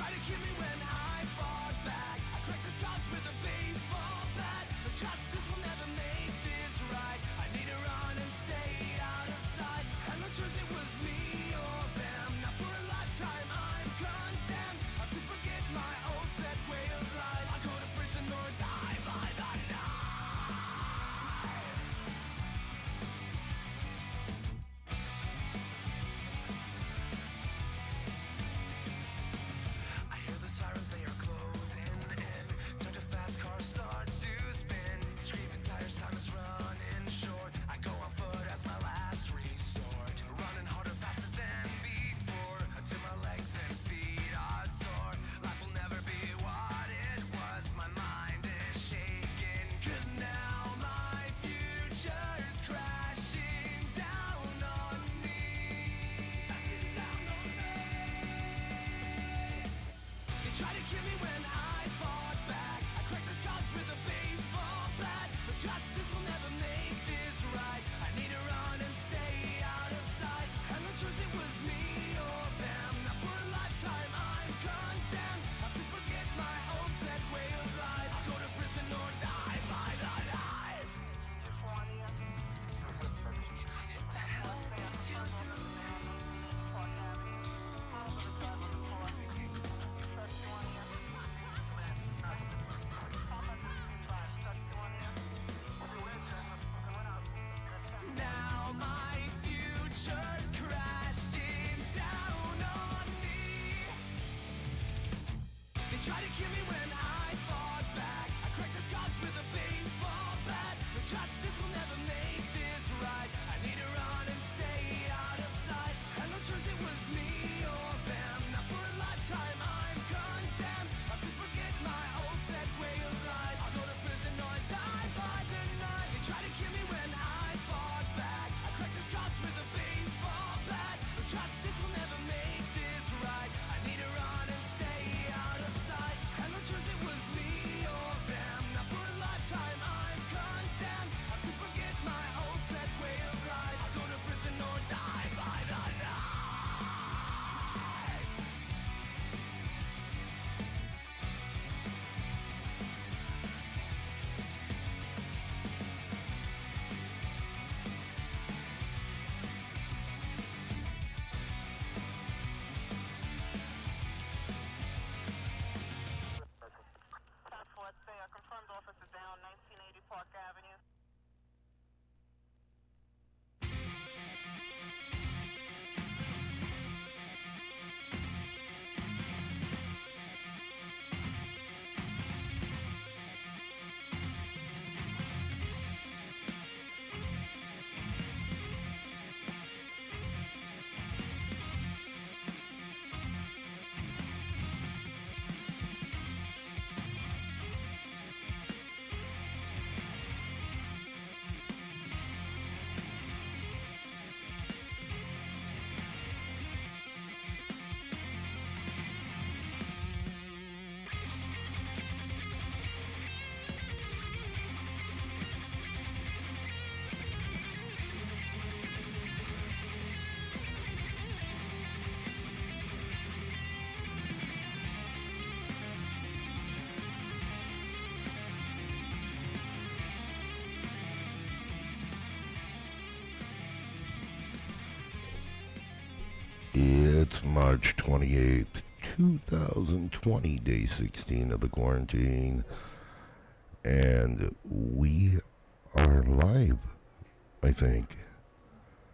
tried to kill me when I fought back. I cracked the scars with a baseball bat. But justice will never make this right. I need to run and stay out of sight. And no choice, it was me or them. Now for a lifetime I'm condemned. I have to forget my old set way of life. I go to prison or die by the knife. I hear the sirens, they are closing in. Turn to fast, car starts to spin. Screaming tires, time is running short. I go on foot as my last resort. Running harder, faster than before. Until my legs and feet are sore. Life will never be what it was. My mind is shaking. 'Cause now my future's crashing down on me. They tried to kill me when I fought back. I cracked the scars with a baseball bat. But justice will never make this right. I need to run and stay out of sight. And no choice, it was me or them. Now for a lifetime I'm condemned. I have to forget my old set way of life. I'll go to prison or die by the knife. Now my future's crashing down on me. They tried to kill me when I fought back. I cracked the scars with a baseball bat. But justice will never make this right. I need to run and stay out of sight. And no choice, it was me or them. Now for a lifetime I'm condemned. I have to forget my old set way of life. I'll go to prison or die by the night. They tried to kill me when I fought back. I cracked the scars with a baseball bat. But justice will never make this right. I need to run and stay out of sight. And no choice, it was me or them. Now for a lifetime I'm condemned. I have to forget my old set way of life. I'll go to prison or die by the night. Confirmed officer down 1980 Park Avenue. It's March 28th, 2020, day 16 of the quarantine, and we are live, I think.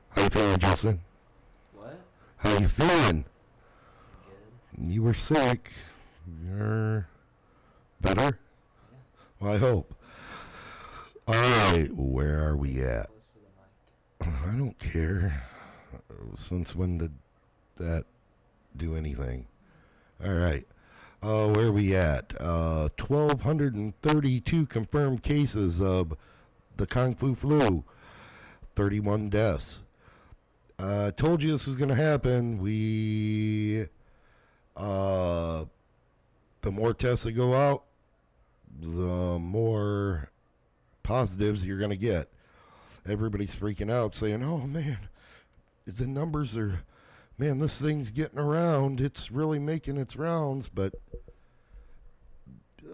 How you feeling, Justin? What? How you feeling? Good. You were sick. You're better? Yeah. Well, I hope. All right, where are we at? Close to the mic. I don't care. Since when did that do anything? All right. Where are we at? 1,232 confirmed cases of the Kung Fu flu. 31 deaths. Told you this was going to happen. The more tests that go out, the more positives you're going to get. Everybody's freaking out saying, oh man, the numbers are man, this thing's getting around. It's really making its rounds, but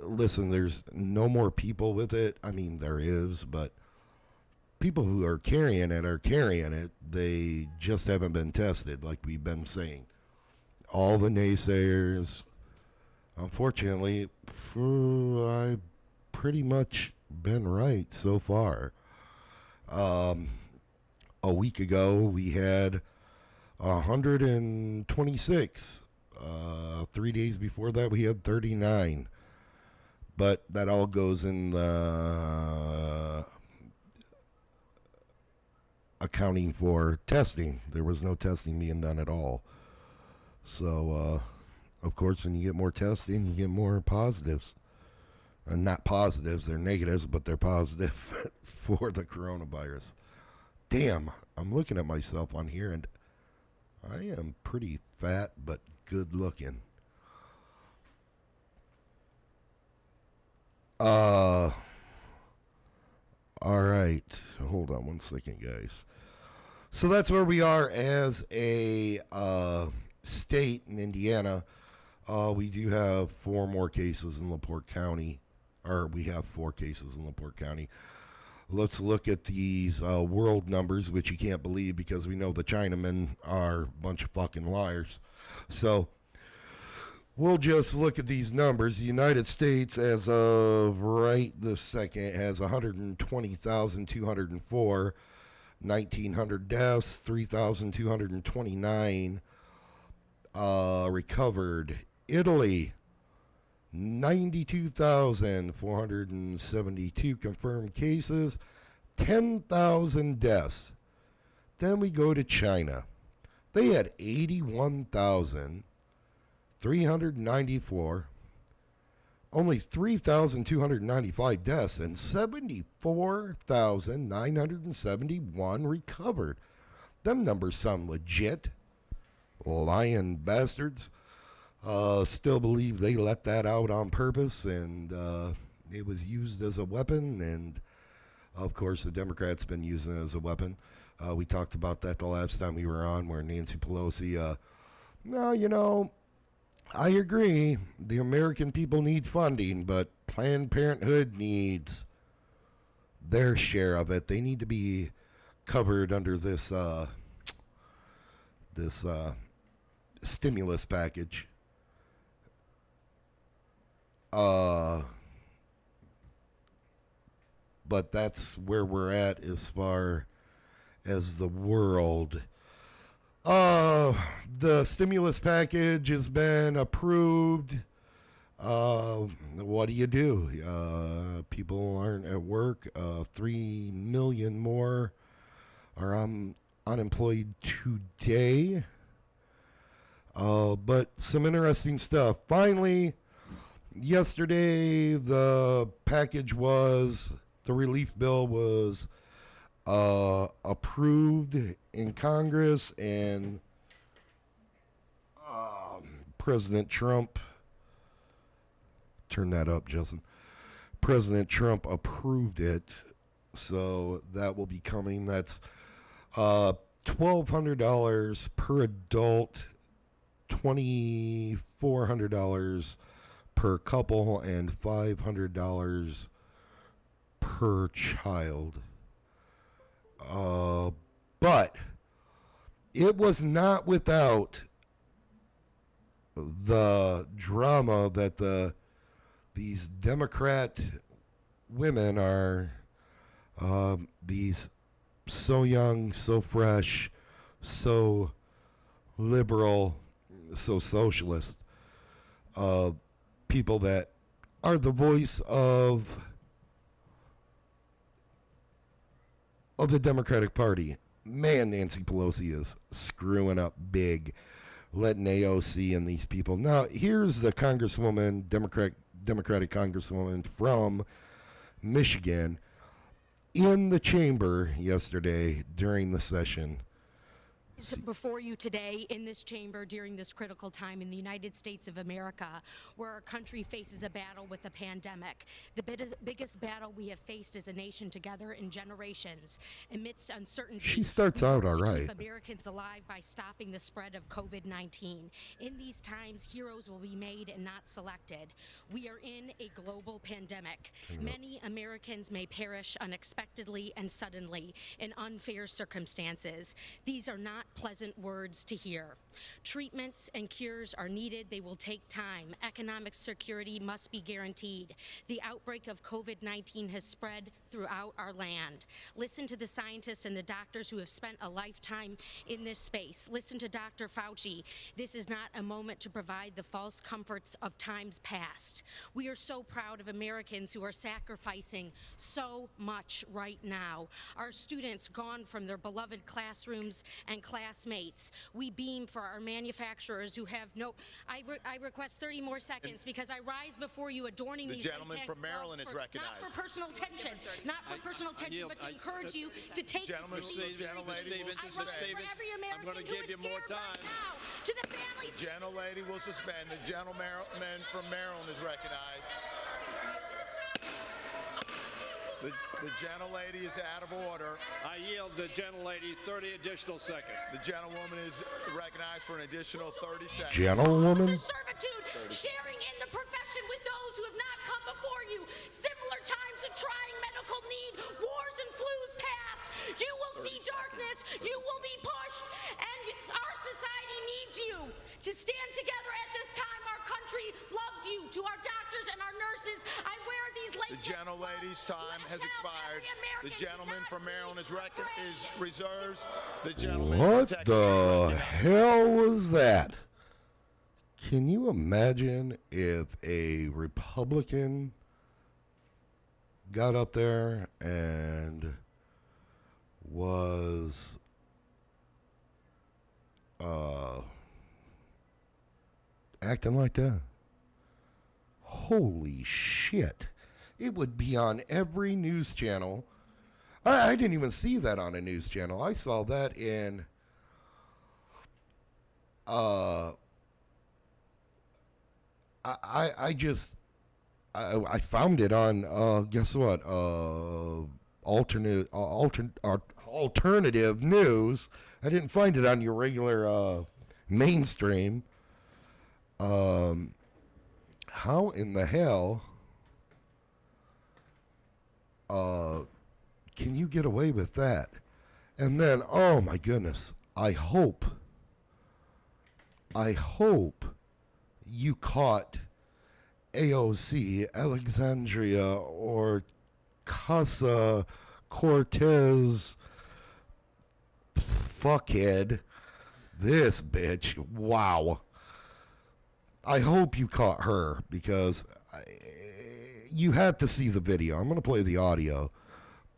listen, there's no more people with it. I mean, there is, but people who are carrying it are carrying it. They just haven't been tested, like we've been saying. All the naysayers, unfortunately, I've pretty much been right so far. A week ago, we had 126. 3 days before that, we had 39. But that all goes in the accounting for testing. There was no testing being done at all. So, of course, when you get more testing, you get more positives. And not positives, they're negatives, but they're positive for the coronavirus. Damn, I'm looking at myself on here, and I am pretty fat, but good looking. All right. Hold on one second, guys. So that's where we are as a state in Indiana. We do have 4 more cases in LaPorte County, or we have 4 cases in LaPorte County. Let's look at these world numbers, which you can't believe because we know the Chinamen are a bunch of fucking liars. So we'll just look at these numbers. The United States, as of right this second, has 120,204, 1,900 deaths, 3,229 recovered. Italy, 92,472 confirmed cases, 10,000 deaths. Then we go to China. They had 81,394, only 3,295 deaths, and 74,971 recovered. Them numbers sound legit. Lying bastards. Still believe they let that out on purpose, and it was used as a weapon, and of course the Democrats been using it as a weapon. We talked about that the last time we were on, where Nancy Pelosi, no, you know, I agree, the American people need funding, but Planned Parenthood needs their share of it. They need to be covered under this stimulus package. But that's where we're at as far as the world. The stimulus package has been approved. What do you do? People aren't at work. 3 million more are unemployed today. But some interesting stuff. Finally, yesterday, the relief bill was approved in Congress, and President Trump, turn that up, Justin. President Trump approved it, so that will be coming. That's $1,200 per adult, $2,400 per couple, and $500 per child. But it was not without the drama that these Democrat women are, these so young, so fresh, so liberal, so socialist, people that are the voice of the Democratic Party. Man, Nancy Pelosi is screwing up big, letting AOC and these people. Now, here's the congresswoman, Democratic congresswoman from Michigan, in the chamber yesterday during the session. Before you today in this chamber during this critical time in the United States of America, where our country faces a battle with a pandemic, the biggest battle we have faced as a nation together in generations. Amidst uncertainty, She starts we out work all to right. keep Americans alive by stopping the spread of COVID-19. In these times, heroes will be made and not selected. We are in a global pandemic. Many Americans may perish unexpectedly and suddenly in unfair circumstances. These are not pleasant words to hear. Treatments and cures are needed. They will take time. Economic security must be guaranteed. The outbreak of COVID-19 has spread throughout our land. Listen to the scientists and the doctors who have spent a lifetime in this space. Listen to Dr. Fauci. This is not a moment to provide the false comforts of times past. We are so proud of Americans who are sacrificing so much right now. Our students gone from their beloved classrooms and classmates. We beam for our manufacturers who have no... I request 30 more seconds because I rise before you adorning The these gentleman intense from Maryland gloves is recognized. Not for personal attention, not for personal attention, but to encourage you to take Gentleman, this disease gentlelady will seriously. I suspend. rise for every American I'm gonna who give is you more scared right time. now. To the families... Gentlelady will suspend. The gentleman from Maryland is recognized. The gentlelady is out of order. I yield the gentlelady 30 additional seconds. The gentlewoman is recognized for an additional 30 seconds. Gentlewoman? Servitude, sharing in the profession with those who have not come before you. Similar times of trying medical need, wars and flus past. You will see darkness, you will be pushed, and our society needs you to stand together at this time. Our country loves you. To our doctors and our nurses, I wear these The latex gentlelady's gloves time to has tell expired. every American The to gentleman not from Maryland is afraid. reserves. The gentleman from What Texas is the recognized. hell was that? Can you imagine if a Republican got up there and was acting like that? Holy shit. It would be on every news channel. I didn't even see that on a news channel. I saw that in I found it on guess what? Alternative news. I didn't find it on your regular mainstream. How in the hell can you get away with that? And then, oh my goodness, I hope you caught AOC, Alexandria, or Casa Cortez, fuckhead, this bitch, wow. I hope you caught her because you have to see the video. I'm going to play the audio,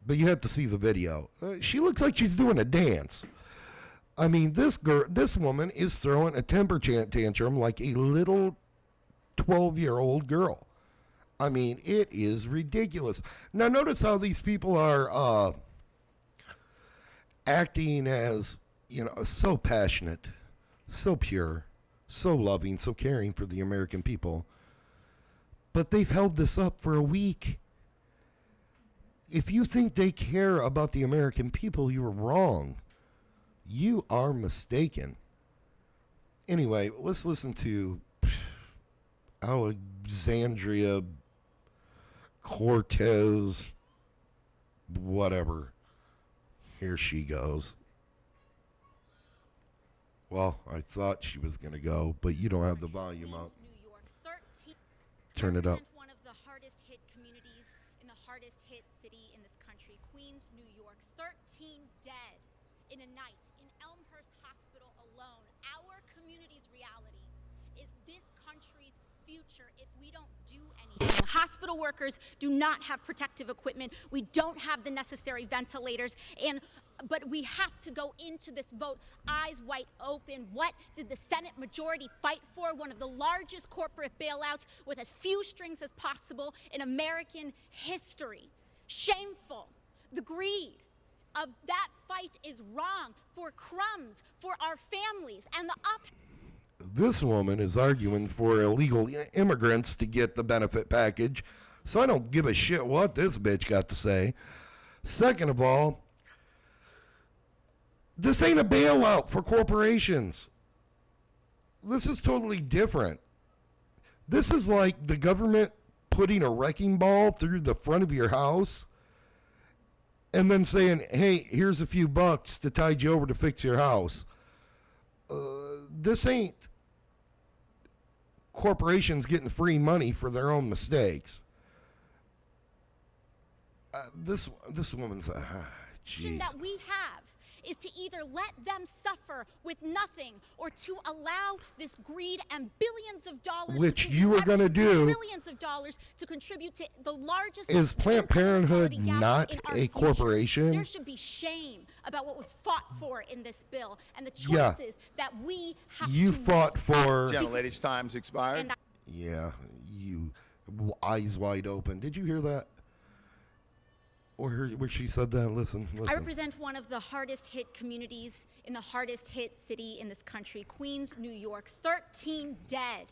but you have to see the video. She looks like she's doing a dance. I mean, this woman is throwing a temper tantrum like a little 12-year-old girl. I mean, it is ridiculous. Now, notice how these people are acting as, so passionate, so pure, so loving, so caring for the American people. But they've held this up for a week. If you think they care about the American people, you're wrong. You are mistaken. Anyway, let's listen to Alexandria Cortez, whatever. Here she goes. Well, I thought she was going to go, but you don't have the volume up. New York, 13 Turn it up. represent one of the hardest hit communities in the hardest hit city in this country, Queens, New York. 13 dead in a night in Elmhurst Hospital alone. Our community's reality is this country's future if we don't do anything. Hospital workers do not have protective equipment. We don't have the necessary ventilators, but we have to go into this vote eyes wide open. What did the Senate majority fight for? One of the largest corporate bailouts with as few strings as possible in American history. Shameful. The greed of that fight is wrong for crumbs, for our families, and the option. This woman is arguing for illegal immigrants to get the benefit package, so I don't give a shit what this bitch got to say. Second of all, this ain't a bailout for corporations. This is totally different. This is like the government putting a wrecking ball through the front of your house and then saying, hey, here's a few bucks to tide you over to fix your house. This ain't corporations getting free money for their own mistakes. This woman's Option that we have is to either let them suffer with nothing or to allow this greed and billions of dollars, which you are going to do, billions of dollars to contribute to the largest. Is Planned Parenthood not a corporation? There should be shame about what was fought for in this bill and the choices that we have to make. You fought for. Gentlelady's time's expired. Yeah, you eyes wide open. Did you hear that? Where she said that? Listen. I represent one of the hardest hit communities in the hardest hit city in this country, Queens, New York. 13 dead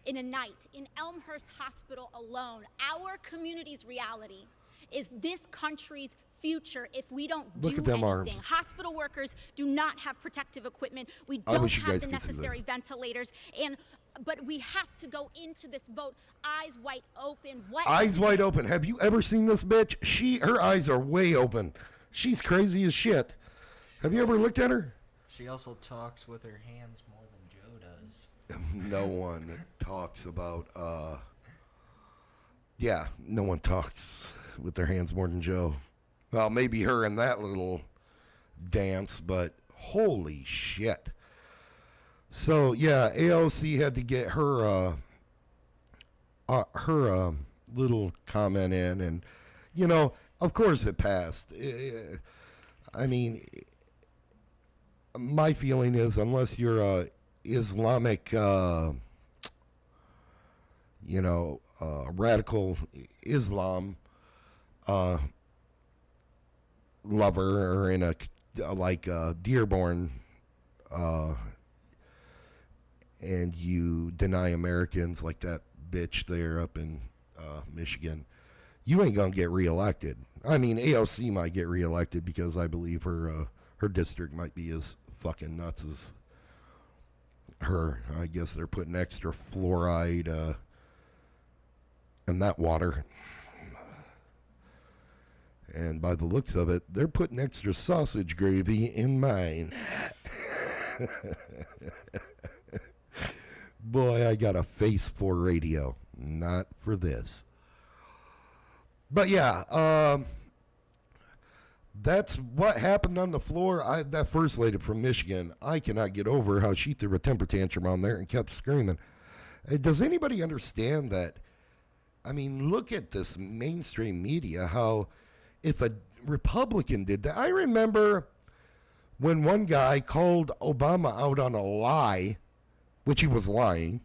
in a night in Elmhurst Hospital alone. Our community's reality is this country's future if we don't Look do at them anything. arms. Hospital workers do not have protective equipment. We I don't wish you have guys the could see necessary this. ventilators. But we have to go into this vote eyes wide open. Eyes wide open. Have you ever seen this bitch? Her eyes are way open. She's crazy as shit. Have you ever looked at her? She also talks with her hands more than Joe does. No one talks about, no one talks with their hands more than Joe. Well, maybe her in that little dance, but holy shit. So, yeah, AOC had to get her little comment in, and, you know, of course it passed. I mean, my feeling is unless you're Islamic, radical Islam lover or in a Dearborn, and you deny Americans like that bitch there up in Michigan, you ain't gonna get reelected. I mean, AOC might get reelected because I believe her district might be as fucking nuts as her. I guess they're putting extra fluoride in that water. And by the looks of it, they're putting extra sausage gravy in mine. Boy, I got a face for radio, not for this. But yeah, that's what happened on the floor. That first lady from Michigan, I cannot get over how she threw a temper tantrum on there and kept screaming. Does anybody understand that? I mean, look at this mainstream media, how if a Republican did that. I remember when one guy called Obama out on a lie, which he was lying,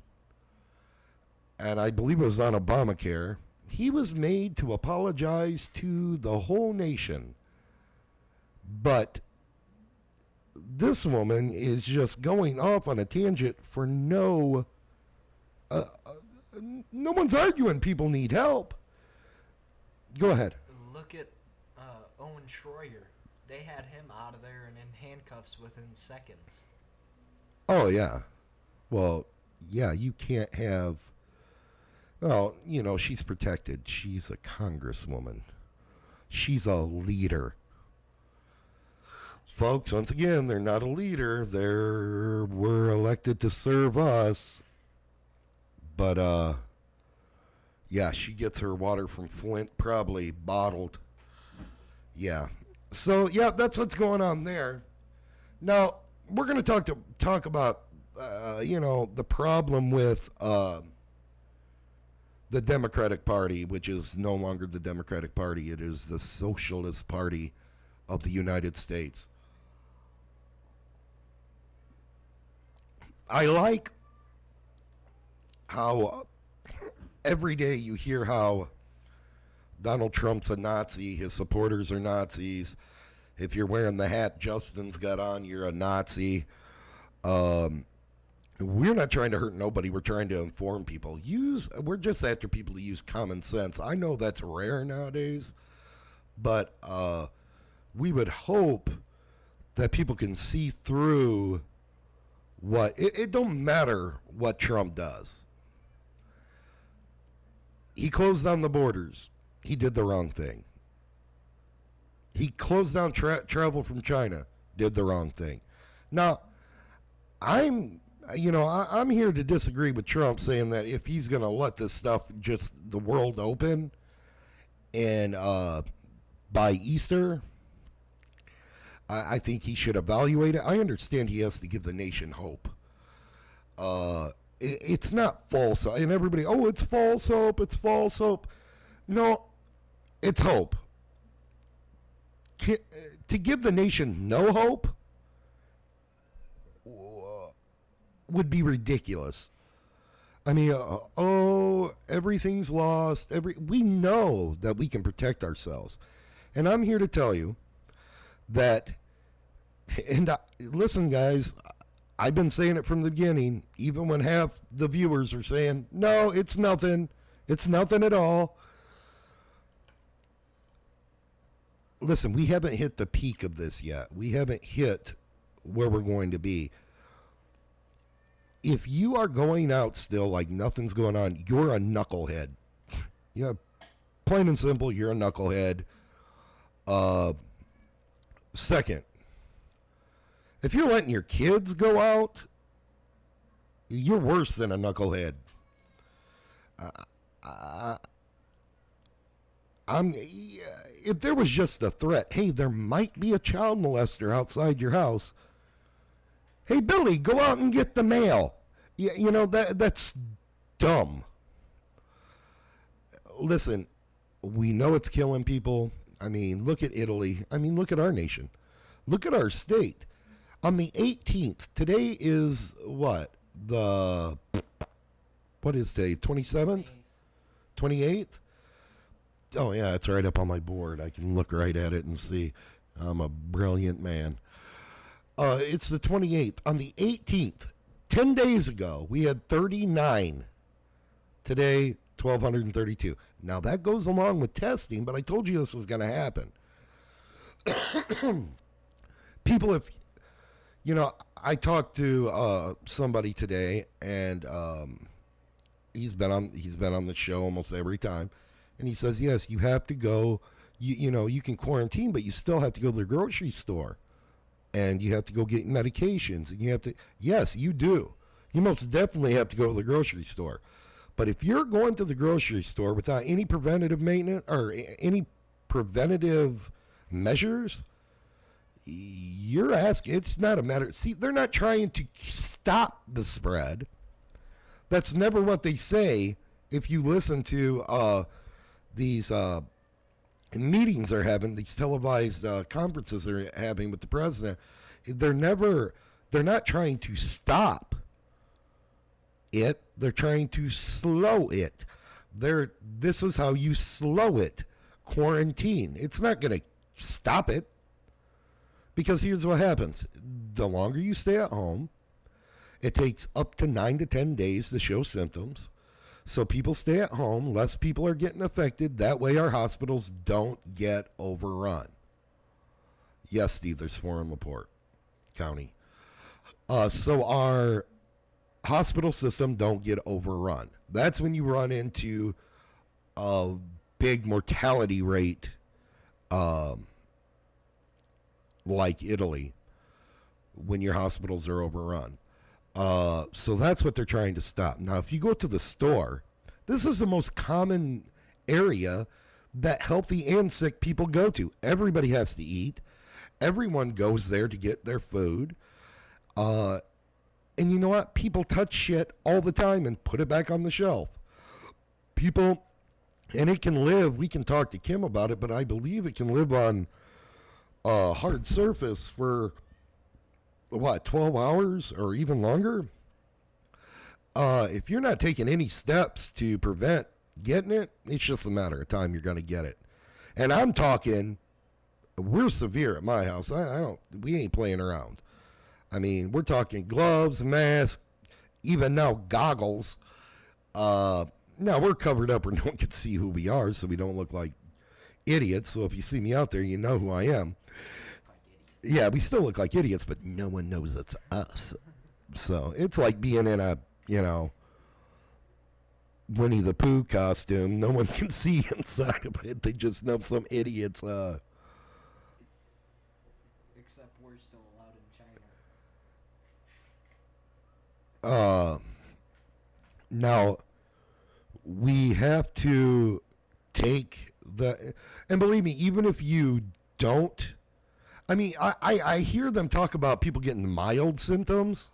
and I believe it was on Obamacare. He was made to apologize to the whole nation. But this woman is just going off on a tangent for no one's arguing people need help. Go ahead. Look at Owen Schroyer. They had him out of there and in handcuffs within seconds. Oh, yeah. Well, yeah, you can't have... Well, you know, she's protected. She's a congresswoman. She's a leader. Folks, once again, they're not a leader. We're elected to serve us. But, yeah, she gets her water from Flint, probably bottled. Yeah. So, yeah, that's what's going on there. Now, we're going to talk about, the problem with the Democratic Party, which is no longer the Democratic Party. It is the Socialist Party of the United States. I like how every day you hear how Donald Trump's a Nazi, his supporters are Nazis, If you're wearing the hat Justin's got on, you're a Nazi. We're not trying to hurt nobody. We're trying to inform people. We're just after people to use common sense. I know that's rare nowadays, but we would hope that people can see through it don't matter what Trump does. He closed down the borders. He did the wrong thing. He closed down travel from China. Did the wrong thing. Now, I'm here to disagree with Trump saying that if he's going to let this stuff just the world open and by Easter, I think he should evaluate it. I understand he has to give the nation hope. It's not false. And everybody, it's false hope. It's false hope. No, it's hope. To give the nation no hope would be ridiculous. I mean, everything's lost. We know that we can protect ourselves. And I'm here to tell you that, listen, guys, I've been saying it from the beginning, even when half the viewers are saying, no, it's nothing. It's nothing at all. Listen, we haven't hit the peak of this yet. We haven't hit where we're going to be. If you are going out still like nothing's going on, you're a knucklehead. Yeah, plain and simple, you're a knucklehead. Second, if you're letting your kids go out, you're worse than a knucklehead. If there was just a threat, hey, there might be a child molester outside your house. Hey, Billy, go out and get the mail. Yeah, that's dumb. Listen, we know it's killing people. I mean, look at Italy. I mean, look at our nation. Look at our state. On the 18th, today is what? What is today? 27th? 28th? Oh, yeah, it's right up on my board. I can look right at it and see. I'm a brilliant man. It's the 28th. On the 18th, 10 days ago, we had 39. Today, 1,232. Now, that goes along with testing, but I told you this was going to happen. People, I talked to somebody today, and he's been on the show almost every time, and he says, yes, you have to go, you can quarantine, but you still have to go to the grocery store, and you have to go get medications, and you have to, yes, you do. You most definitely have to go to the grocery store. But if you're going to the grocery store without any preventative maintenance or any preventative measures, you're asking, it's not a matter. See, they're not trying to stop the spread. That's never what they say. If you listen to these meetings they're having, these televised conferences they're having with the president, they're not trying to stop it. They're trying to slow it. This is how you slow it. Quarantine. It's not going to stop it. Because here's what happens. The longer you stay at home, it takes up to 9 to 10 days to show symptoms. So people stay at home. Less people are getting affected. That way our hospitals don't get overrun. Yes, Steve, there's 4 in LaPorte County. So our hospital system don't get overrun. That's when you run into a big mortality rate like Italy when your hospitals are overrun. So that's what they're trying to stop. Now, if you go to the store, this is the most common area that healthy and sick people go to. Everybody has to eat. Everyone goes there to get their food. And you know what? People touch shit all the time and put it back on the shelf. People, and it can live, we can talk to Kim about it, but I believe it can live on a hard surface for, 12 hours or even longer? If you're not taking any steps to prevent getting it, it's just a matter of time you're going to get it. And I'm talking we're severe at my house. We ain't playing around. I mean, we're talking gloves, mask, even now goggles. Now we're covered up where no one can see who we are, so we don't look like idiots. So if you see me out there, you know who I am. Yeah, we still look like idiots, but no one knows it's us. So it's like being in a, Winnie the Pooh costume. No one can see inside of it. They just know some idiots. Except we're still allowed in China. Now, we have to take and believe me, even if you don't, I mean, I hear them talk about people getting mild symptoms.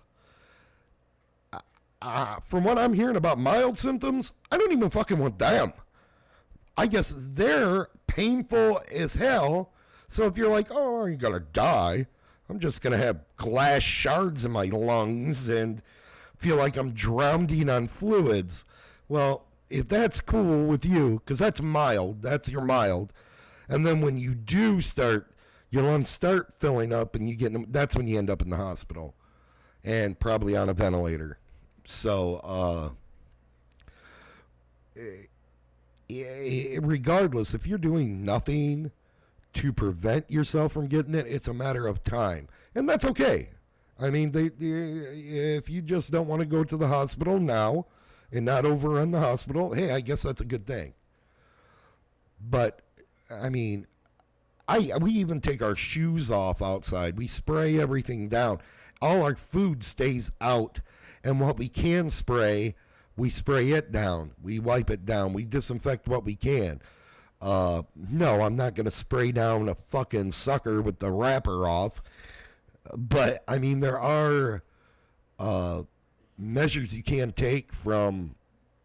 From what I'm hearing about mild symptoms, I don't even fucking want them. I guess they're painful as hell. So if you're like, oh, you're going to die, I'm just going to have glass shards in my lungs and feel like I'm drowning on fluids. Well, if that's cool with you, because that's mild, that's your mild. And then when you do start, your lungs start filling up and that's when you end up in the hospital and probably on a ventilator. So, regardless, if you're doing nothing to prevent yourself from getting it, it's a matter of time. And that's okay. I mean, if you just don't want to go to the hospital now and not overrun the hospital, hey, I guess that's a good thing. But, I mean, we even take our shoes off outside. We spray everything down. All our food stays out. And what we can spray, we spray it down. We wipe it down. We disinfect what we can. No, I'm not going to spray down a fucking sucker with the wrapper off. But, I mean, there are measures you can take from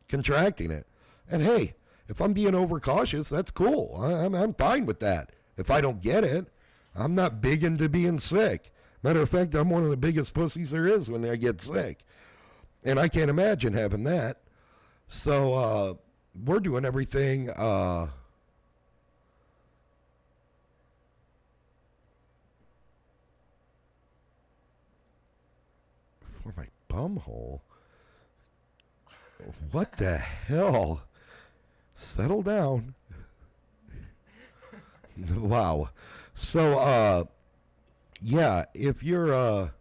contracting it. And, hey, if I'm being overcautious, that's cool. I'm fine with that. If I don't get it, I'm not big into being sick. Matter of fact, I'm one of the biggest pussies there is when I get sick. And I can't imagine having that. So we're doing everything. For my bumhole? What the hell? Settle down. Wow. So, yeah, if you're...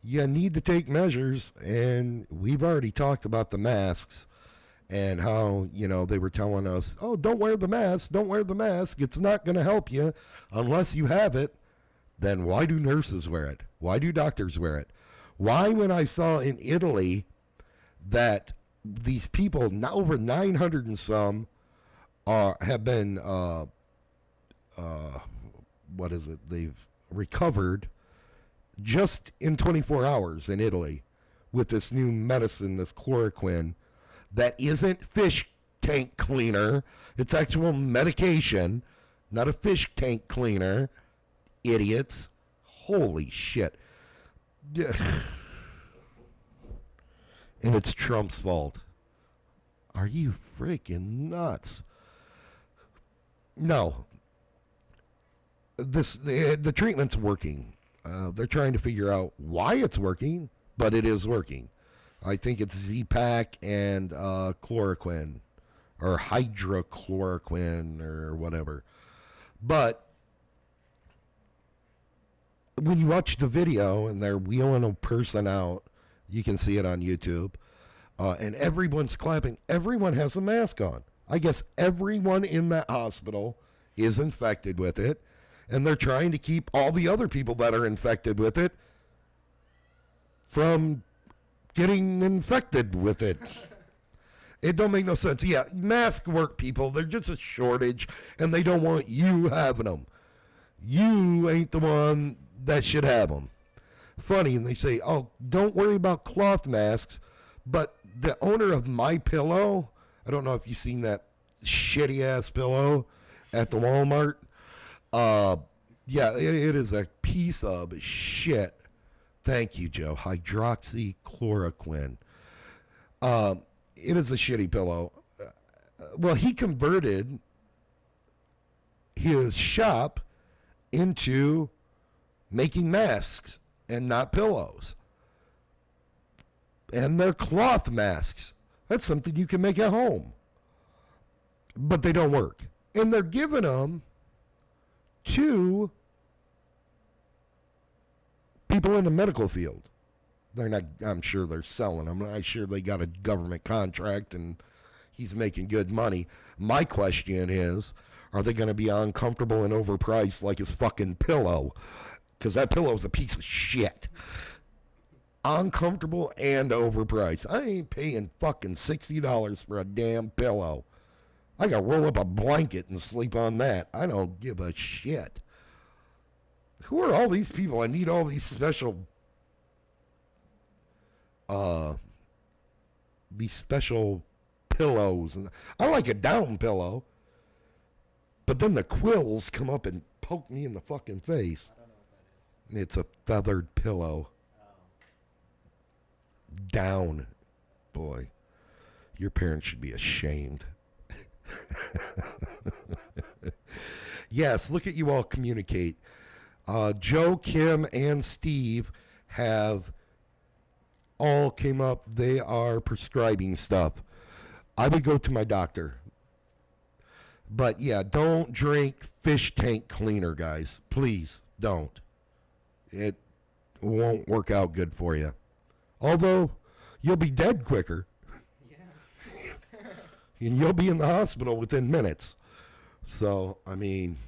you need to take measures, and we've already talked about the masks and how, they were telling us, oh, don't wear the mask, it's not going to help you unless you have it. Then why do nurses wear it? Why do doctors wear it? Why, when I saw in Italy that these people, now over 900 and some, have been, they've recovered just in 24 hours in Italy with this new medicine, this chloroquine, that isn't fish tank cleaner. It's actual medication, not a fish tank cleaner. Idiots. Holy shit. And it's Trump's fault. Are you freaking nuts? No. The treatment's working. They're trying to figure out why it's working, but it is working. I think it's Z-Pak and chloroquine, or hydrochloroquine, or whatever. But when you watch the video and they're wheeling a person out, you can see it on YouTube, and everyone's clapping. Everyone has a mask on. I guess everyone in that hospital is infected with it. And they're trying to keep all the other people that are infected with it from getting infected with it. It don't make no sense. Yeah, mask work, people. They're just a shortage, and they don't want you having them. You ain't the one that should have them. Funny, and they say, oh, don't worry about cloth masks, but the owner of My Pillow, I don't know if you've seen that shitty-ass pillow at the Walmart. Yeah, it is a piece of shit. Thank you, Joe. Hydroxychloroquine. It is a shitty pillow. Well, he converted his shop into making masks and not pillows. And they're cloth masks. That's something you can make at home. But they don't work. And they're giving them to people in the medical field. They're not, I'm sure they're selling them. I'm sure they got a government contract and he's making good money. My question is, are they going to be uncomfortable and overpriced like his fucking pillow? Because that pillow is a piece of shit. Uncomfortable and overpriced. I ain't paying fucking $60 for a damn pillow. I got to roll up a blanket and sleep on that. I don't give a shit. Who are all these people? I need all these special pillows. And I like a down pillow. But then the quills come up and poke me in the fucking face. I don't know what that is. It's a feathered pillow. Down. Boy, your parents should be ashamed. Yes, look at you all communicate. Joe, Kim, and Steve have all came up. They are prescribing stuff. I would go to my doctor. But yeah, don't drink fish tank cleaner, guys. Please don't. It won't work out good for you. Although, you'll be dead quicker. Yeah. And you'll be in the hospital within minutes. So, I mean,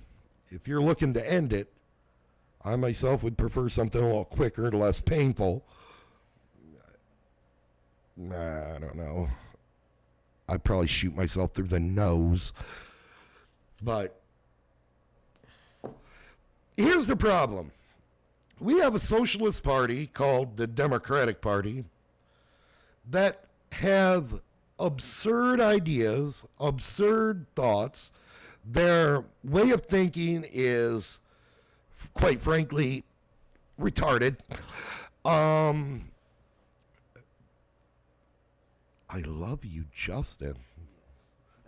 if you're looking to end it, I myself would prefer something a little quicker and less painful. I don't know. I'd probably shoot myself through the nose. But here's the problem. We have a socialist party called the Democratic Party that have absurd ideas, absurd thoughts. Their way of thinking is, quite frankly, retarded. I love you, Justin.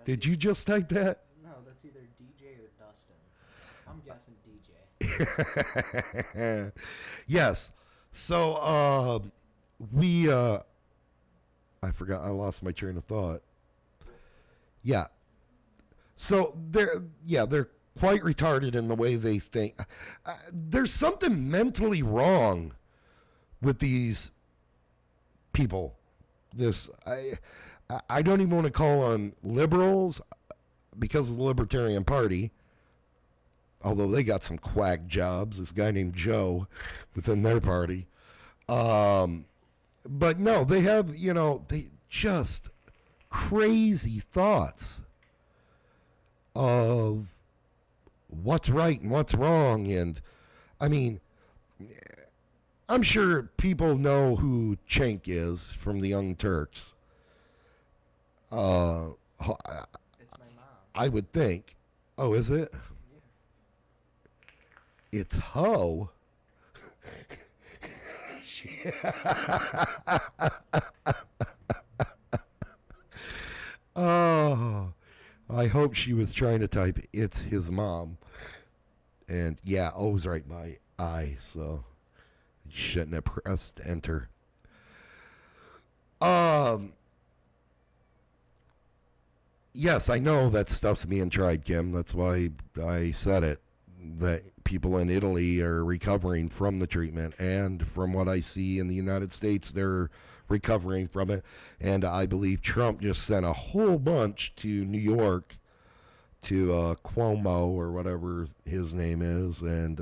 Did you just type that? No, that's either DJ or Dustin. I'm guessing DJ. Yes. So, I forgot. I lost my train of thought. Yeah. So they're quite retarded in the way they think. There's something mentally wrong with these people. I don't even want to call them liberals because of the Libertarian Party. Although they got some quack jobs, this guy named Joe within their party. But no, they have, they just crazy thoughts of what's right and what's wrong. And, I mean, I'm sure people know who Cenk is from the Young Turks. It's my mom. I would think. Oh, is it? It's Ho. Oh, I hope she was trying to type it's his mom. And yeah, O's right by I, so you shouldn't have pressed enter. Yes, I know that stuff's being tried, Kim. That's why I said it. That people in Italy are recovering from the treatment, and from what I see in the United States, they're recovering from it. And I believe Trump just sent a whole bunch to New York, to Cuomo or whatever his name is, and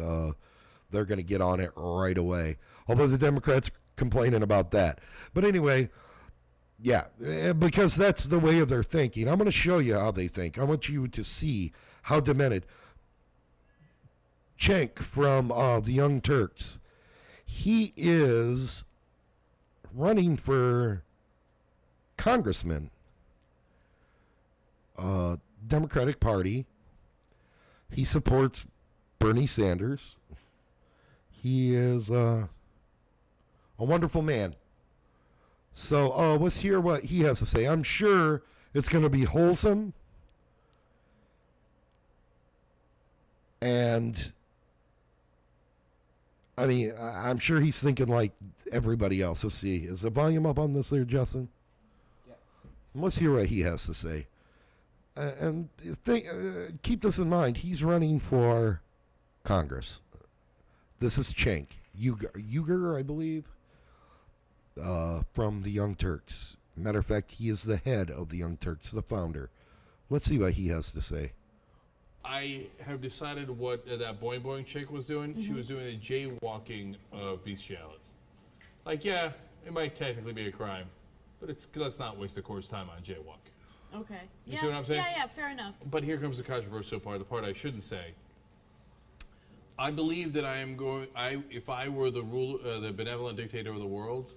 they're going to get on it right away. Although the Democrats are complaining about that. But anyway, yeah, because that's the way of their thinking. I'm going to show you how they think. I want you to see how demented. Cenk from the Young Turks. He is running for congressman. Democratic Party. He supports Bernie Sanders. He is a wonderful man. So let's hear what he has to say. I'm sure it's going to be wholesome and I mean, I'm sure he's thinking like everybody else. Let's see. Is the volume up on this there, Justin? Yeah. Let's hear what he has to say. And keep this in mind. He's running for Congress. This is Cenk Uygur, I believe, from the Young Turks. Matter of fact, he is the head of the Young Turks, the founder. Let's see what he has to say. I have decided what that Boing Boing chick was doing. She was doing a jaywalking of bestiality. Like, yeah, it might technically be a crime, but let's not waste the court's time on jaywalking. Okay. You see what I'm saying? Yeah, fair enough. But here comes the controversial part, the part I shouldn't say. I believe that if I were the benevolent dictator of the world,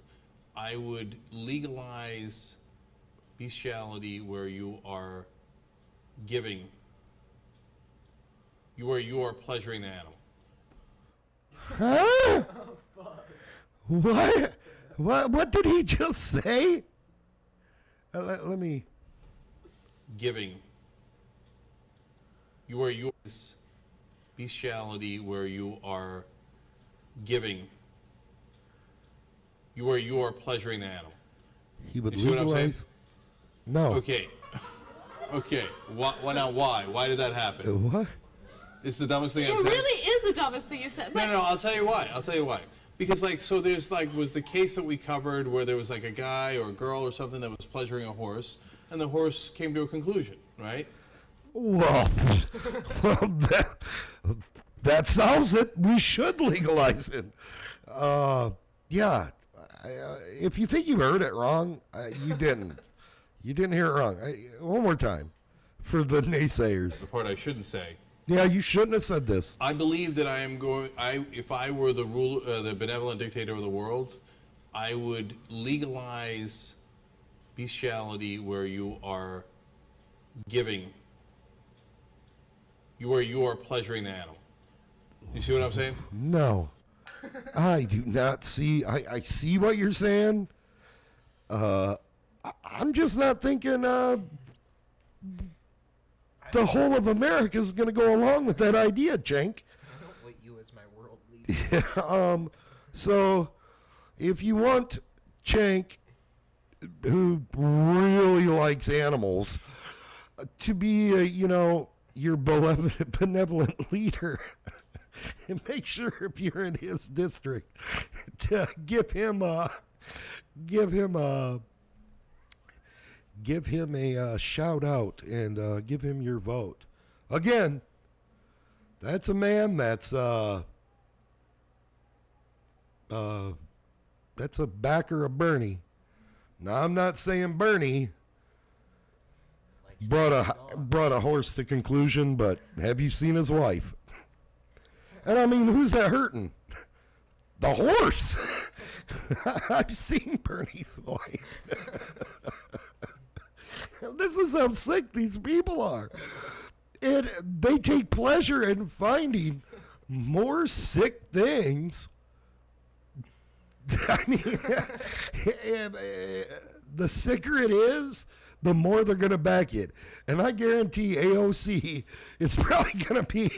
I would legalize bestiality where you are giving, where you are pleasuring the animal. Huh? What? What did he just say? Let me. Giving. You are yours. Bestiality where you are giving, where you are pleasuring the animal. He would You see what I'm saying? legalize. No. Okay. Okay. Now why? Why did that happen? What? It's the dumbest thing It I've said. really is the dumbest thing you said. But No, I'll tell you why. Because there's was the case that we covered where there was like a guy or a girl or something that was pleasuring a horse, and the horse came to a conclusion, right? Well, that solves it. We should legalize it. Yeah. If you think you heard it wrong, you didn't. You didn't hear it wrong. One more time for the naysayers. The part I shouldn't say. Yeah, you shouldn't have said this. I believe that if I were the benevolent dictator of the world, I would legalize bestiality where you are giving, where you are pleasuring the animal. You see what I'm saying? No. I do not see. I see what you're saying. I'm just not thinking the whole of America is going to go along with that idea, Cenk. I don't want you as my world leader. So, if you want Cenk, who really likes animals, to be, your benevolent leader, and make sure if you're in his district to give him a shout out and give him your vote. Again, that's a man that's a backer of Bernie. Now I'm not saying Bernie brought a horse to conclusion, but have you seen his wife? And I mean, who's that hurting? The horse. I've seen Bernie's wife. This is how sick these people are. And they take pleasure in finding more sick things. I mean, the sicker it is, the more they're going to back it. And I guarantee AOC is probably going to be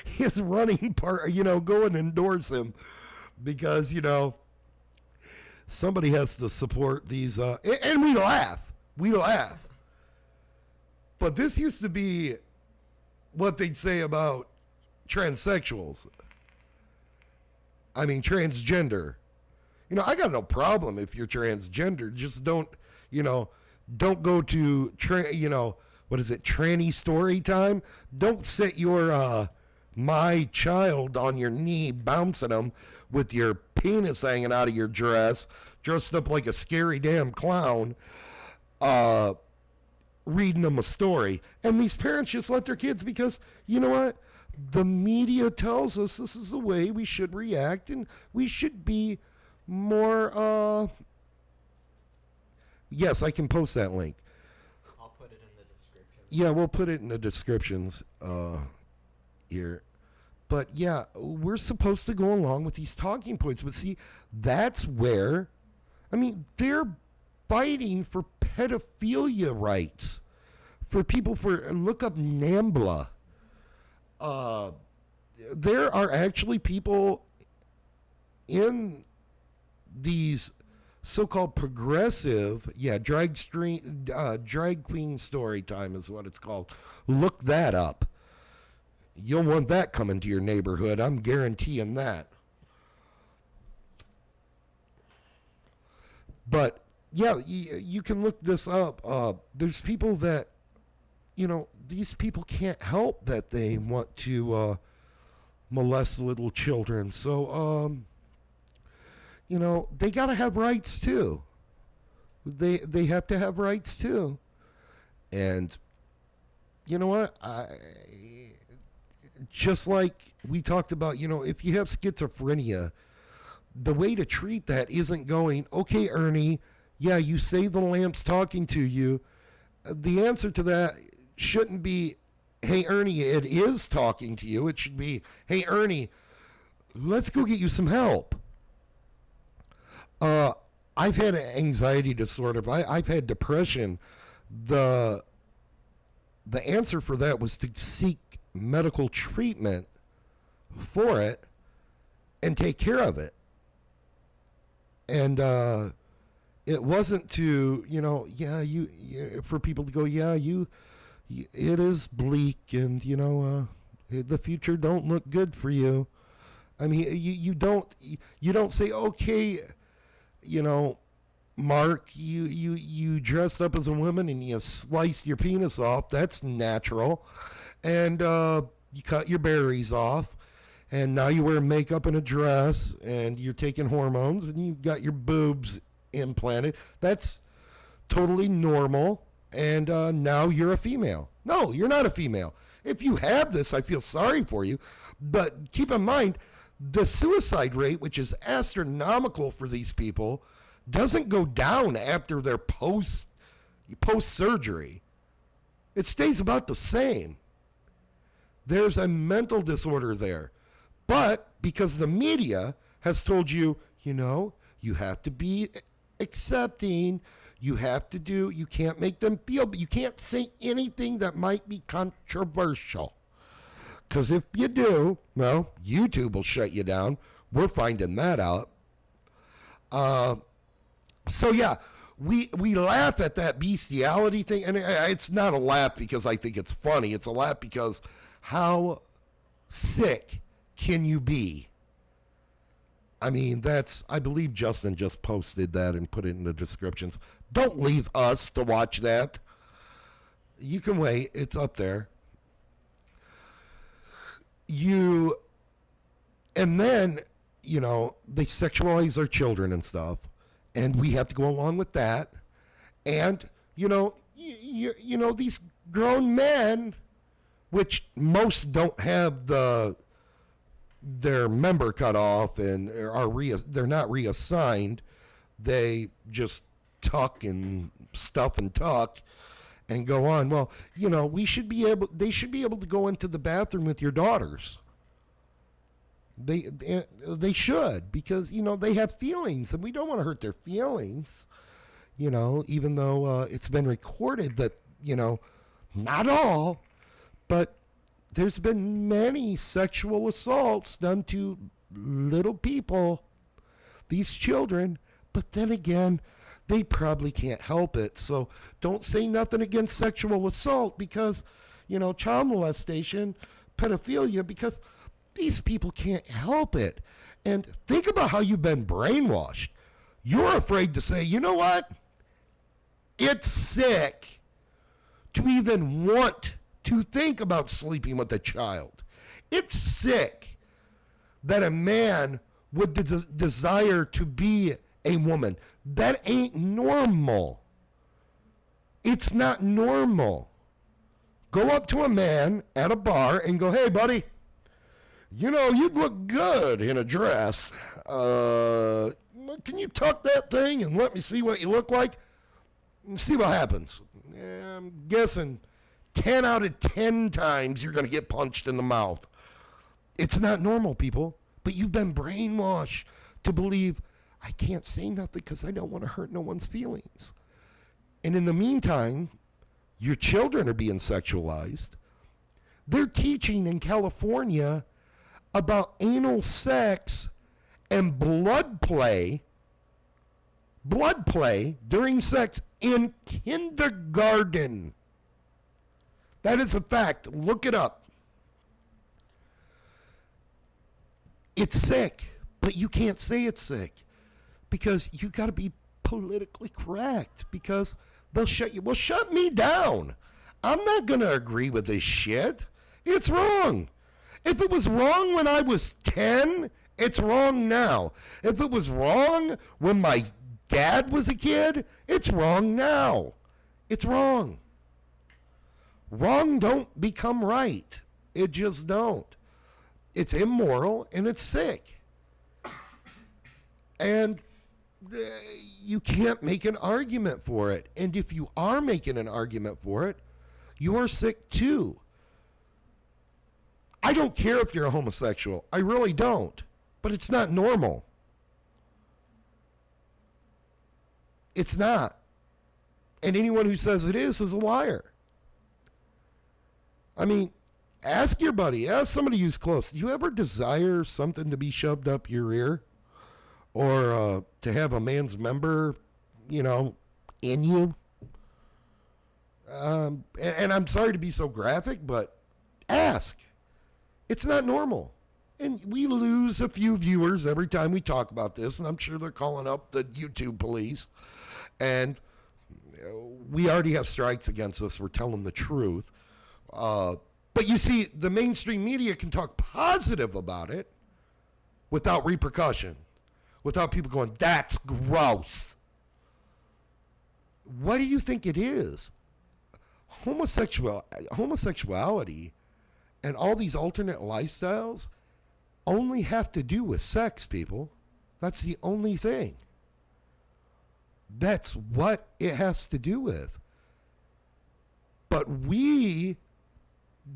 his running part, go and endorse him. Because, somebody has to support these. And we laugh. We laugh. But this used to be what they'd say about transsexuals. I mean, transgender. I got no problem if you're transgender. Just don't go to, what is it, tranny story time? Don't sit your my child on your knee, bouncing them with your penis hanging out of your dress, dressed up like a scary damn clown, reading them a story. And these parents just let their kids, because, you know what? The media tells us this is the way we should react, and we should be more, yes, I can post that link. I'll put it in the description. Yeah, we'll put it in the descriptions here. But yeah, we're supposed to go along with these talking points. But see, that's where, they're fighting for pedophilia rights. For people, look up NAMBLA. There are actually people in these so-called progressive, drag queen story time is what it's called. Look that up. You'll want that coming to your neighborhood. I'm guaranteeing that. But yeah, you can look this up. There's people that, these people can't help that they want to molest little children. So, they got to have rights too. They have to have rights too. And you know what? Just like we talked about, if you have schizophrenia, the way to treat that isn't going, okay, Ernie, yeah, you say the lamp's talking to you. The answer to that shouldn't be, hey, Ernie, it is talking to you. It should be, hey, Ernie, let's go get you some help. I've had an anxiety disorder. I've had depression. The answer for that was to seek medical treatment for it and take care of it. And it wasn't to, for people to go, it is bleak and, the future don't look good for you. I mean, you don't say, okay, Mark, you dressed up as a woman and you sliced your penis off. That's natural. And you cut your berries off. And now you wear makeup and a dress, and you're taking hormones, and you got your boobs implanted. That's totally normal. And now you're a female. No, you're not a female. If you have this, I feel sorry for you. But keep in mind, the suicide rate, which is astronomical for these people, doesn't go down after their post-surgery. It stays about the same. There's a mental disorder there. But because the media has told you, you have to be accepting, you can't make them feel, but you can't say anything that might be controversial. Because if you do, well, YouTube will shut you down. We're finding that out. So yeah, we laugh at that bestiality thing, and it's not a laugh because I think it's funny. It's a laugh because how sick can you be? I mean, I believe Justin just posted that and put it in the descriptions. Don't leave us to watch that. You can wait. It's up there. And then, they sexualize our children and stuff. And we have to go along with that. And, these grown men, which most don't have their member cut off and they're not reassigned. They just tuck and stuff and tuck and go on. Well, they should be able to go into the bathroom with your daughters. They should, because they have feelings and we don't want to hurt their feelings. Even though it's been recorded that not all, but there's been many sexual assaults done to little people, these children, but then again, they probably can't help it. So don't say nothing against sexual assault because, child molestation, pedophilia, because these people can't help it. And think about how you've been brainwashed. You're afraid to say, you know what? It's sick to even want to think about sleeping with a child. It's sick that a man would desire to be a woman. That ain't normal. It's not normal. Go up to a man at a bar and go, hey, buddy, you'd look good in a dress. Can you tuck that thing and let me see what you look like? See what happens. I'm guessing 10 out of 10 times you're going to get punched in the mouth. It's not normal, people. But you've been brainwashed to believe, I can't say nothing because I don't want to hurt no one's feelings. And in the meantime, your children are being sexualized. They're teaching in California about anal sex and blood play during sex in kindergarten. That is a fact. Look it up. It's sick, but you can't say it's sick because you got to be politically correct because they'll shut you. Well, shut me down. I'm not going to agree with this shit. It's wrong. If it was wrong when I was 10, it's wrong now. If it was wrong when my dad was a kid, it's wrong now. It's wrong. Wrong don't become right. It just don't. It's immoral and it's sick. And you can't make an argument for it. And if you are making an argument for it, you're sick too. I don't care if you're a homosexual. I really don't. But it's not normal. It's not. And anyone who says it is a liar. I mean, ask your buddy, ask somebody who's close. Do you ever desire something to be shoved up your ear? Or to have a man's member, in you? And I'm sorry to be so graphic, but ask. It's not normal. And we lose a few viewers every time we talk about this, and I'm sure they're calling up the YouTube police. And we already have strikes against us for telling the truth. But you see, the mainstream media can talk positive about it without repercussion, without people going, that's gross. What do you think it is? Homosexuality and all these alternate lifestyles only have to do with sex, people. That's the only thing. That's what it has to do with. But we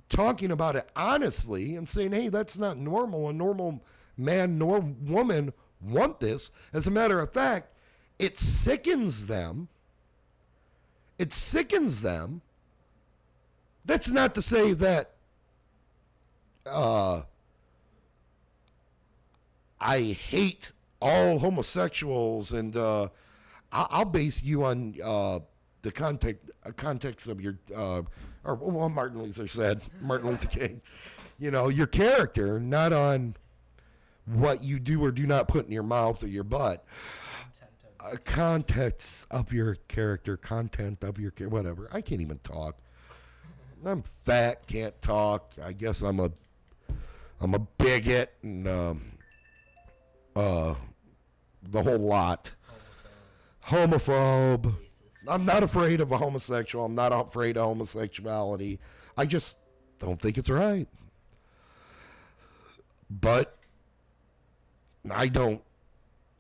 talking about it honestly and saying, hey, that's not normal. A normal man nor woman want this. As a matter of fact, it sickens them. It sickens them. That's not to say that I hate all homosexuals, and I'll base you on the context of your, or what Martin Luther King, your character, not on what you do or do not put in your mouth or your butt. Context of your character, content of your whatever. I can't even talk. I'm fat, can't talk. I guess I'm a bigot and the whole lot. Homophobe. I'm not afraid of a homosexual. I'm not afraid of homosexuality. I just don't think it's right. But I don't,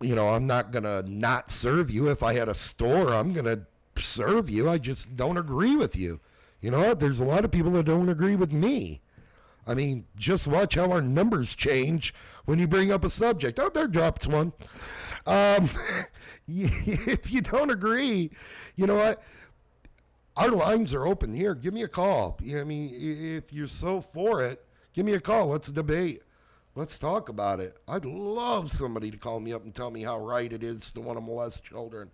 I'm not going to not serve you. If I had a store, I'm going to serve you. I just don't agree with you. You know what? There's a lot of people that don't agree with me. I mean, just watch how our numbers change when you bring up a subject. Oh, there drops one. If you don't agree, you know what? Our lines are open here. Give me a call. I mean, if you're so for it, give me a call. Let's debate. Let's talk about it. I'd love somebody to call me up and tell me how right it is to want to molest children.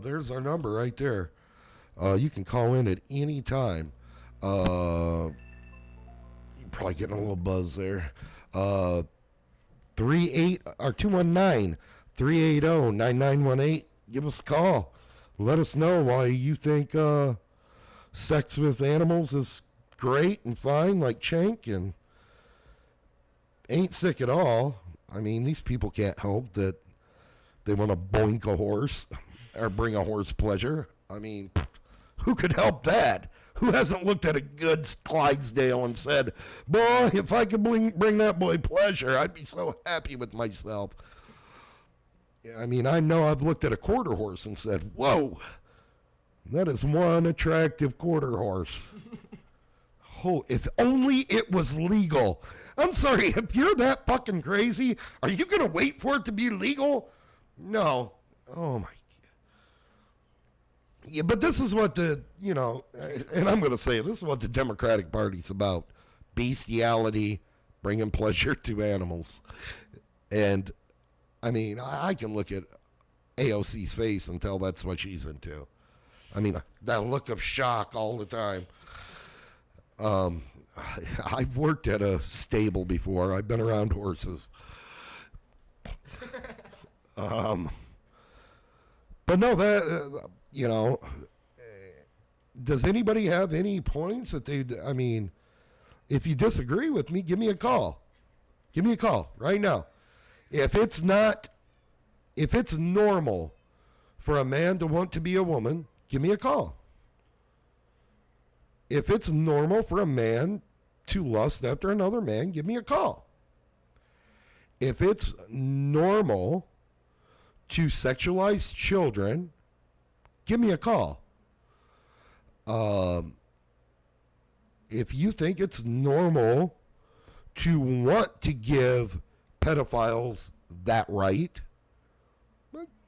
There's our number right there. You can call in at any time. You're probably getting a little buzz there. 219-380-9918. Give us a call. Let us know why you think sex with animals is great and fine, like Chank, and ain't sick at all. I mean, these people can't help that they want to boink a horse or bring a horse pleasure. I mean, who could help that? Who hasn't looked at a good Clydesdale and said, boy, if I could bring that boy pleasure, I'd be so happy with myself. I mean, I know I've looked at a quarter horse and said, whoa, that is one attractive quarter horse. Oh, if only it was legal. I'm sorry, if you're that fucking crazy, are you going to wait for it to be legal? No. Oh, my God. Yeah, but this is what the, and I'm going to say it, this is what the Democratic Party's about. Bestiality, bringing pleasure to animals. And, I mean, I can look at AOC's face and tell that's what she's into. I mean, that look of shock all the time. I've worked at a stable before. I've been around horses. But no, that, does anybody have any points that I mean, if you disagree with me, give me a call. Give me a call right now. If it's normal for a man to want to be a woman, give me a call. If it's normal for a man to lust after another man, give me a call. If it's normal to sexualize children, give me a call. If you think it's normal to want to give pedophiles that right,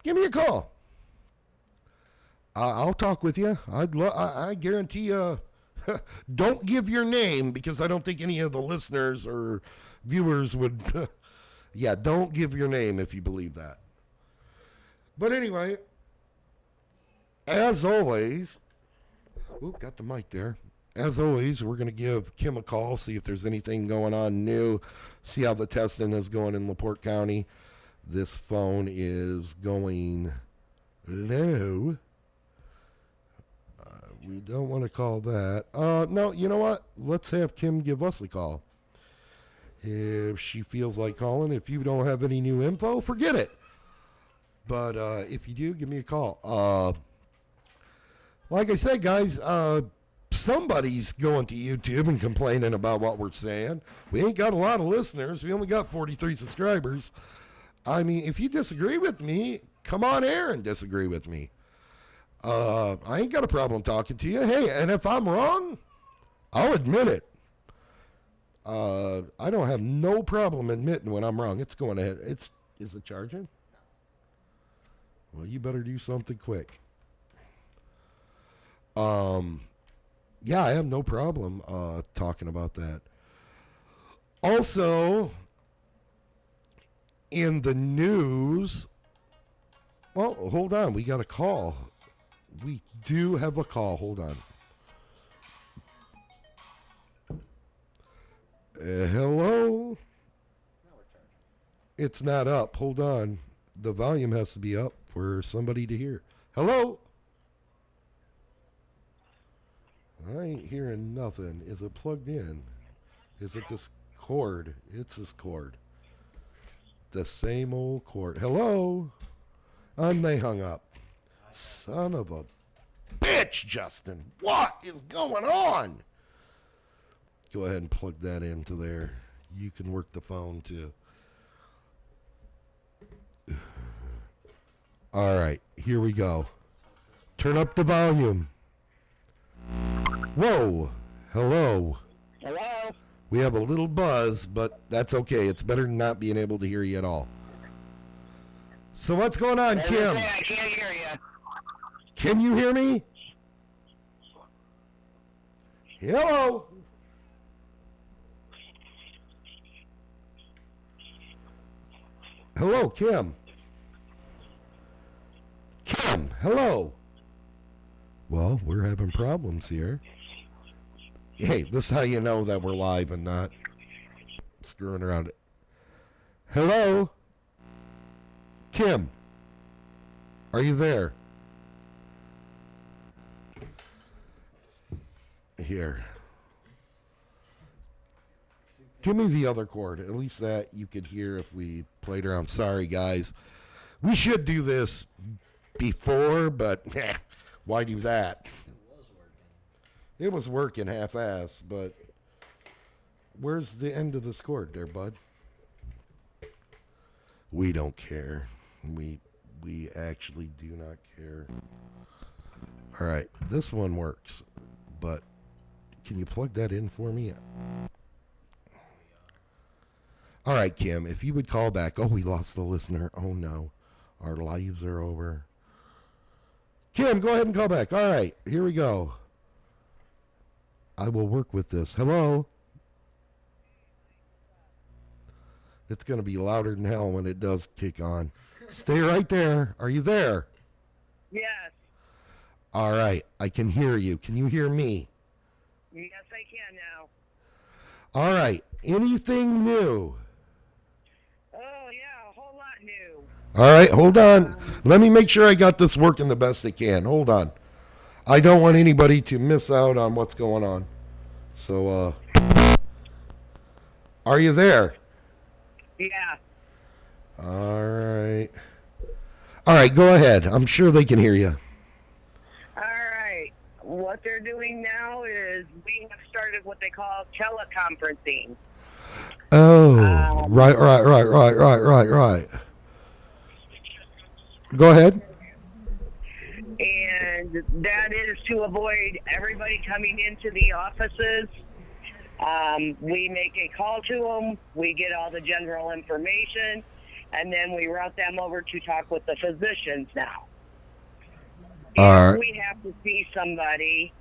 give me a call. I'll talk with you. I guarantee you. Don't give your name, because I don't think any of the listeners or viewers would. Yeah, don't give your name if you believe that. But anyway, as always, got the mic there. As always, we're going to give Kim a call, see if there's anything going on new, see how the testing is going in LaPorte County. This phone is going low. We don't want to call that. No, you know what? Let's have Kim give us a call. If she feels like calling. If you don't have any new info, forget it. But if you do, give me a call. Like I said, guys, somebody's going to YouTube and complaining about what we're saying. We ain't got a lot of listeners. We only got 43 subscribers. I mean, if you disagree with me, come on air and disagree with me. I ain't got a problem talking to you. Hey, and if I'm wrong, I'll admit it. I don't have no problem admitting when I'm wrong. It's going ahead. Is it charging? Well, you better do something quick. Yeah, I have no problem talking about that. Also, in the news, well, hold on. We got a call. We do have a call. Hold on. Hello? It's not up. Hold on. The volume has to be up for somebody to hear. Hello? I ain't hearing nothing. Is it plugged in? Is it this cord? It's this cord. The same old cord. Hello? And they hung up. Son of a bitch, Justin. What is going on? Go ahead and plug that into there. You can work the phone too. All right, here we go. Turn up the volume. Whoa. Hello. Hello? We have a little buzz, but that's okay. It's better than not being able to hear you at all. So what's going on, Kim? I can't hear you. Can you hear me? Hello? Hello, Kim. Kim, hello. Well, we're having problems here. Hey, this is how you know that we're live and not screwing around. Hello? Kim, are you there? Here. Give me the other cord. At least that you could hear if we played around. Sorry, guys. We should do this before, but why do that? It was working half-ass, but where's the end of this cord there, bud? We don't care. We actually do not care. All right, this one works, but can you plug that in for me? All right, Kim, if you would call back. Oh, we lost the listener. Oh, no. Our lives are over. Kim, go ahead and call back. All right, here we go. I will work with this. Hello? It's going to be louder than hell when it does kick on. Stay right there. Are you there? Yes. All right, I can hear you. Can you hear me? Yes, I can now. All right, anything new? Oh, yeah, a whole lot new. All right, hold on. Let me make sure I got this working the best it can. Hold on. I don't want anybody to miss out on what's going on. So, are you there? Yeah. All right. All right, go ahead. I'm sure they can hear you. All right. What they're doing now is we have started what they call teleconferencing. Oh, right. Go ahead. And that is to avoid everybody coming into the offices. We make a call to them. We get all the general information, and then we route them over to talk with the physicians now. If we have to see somebody,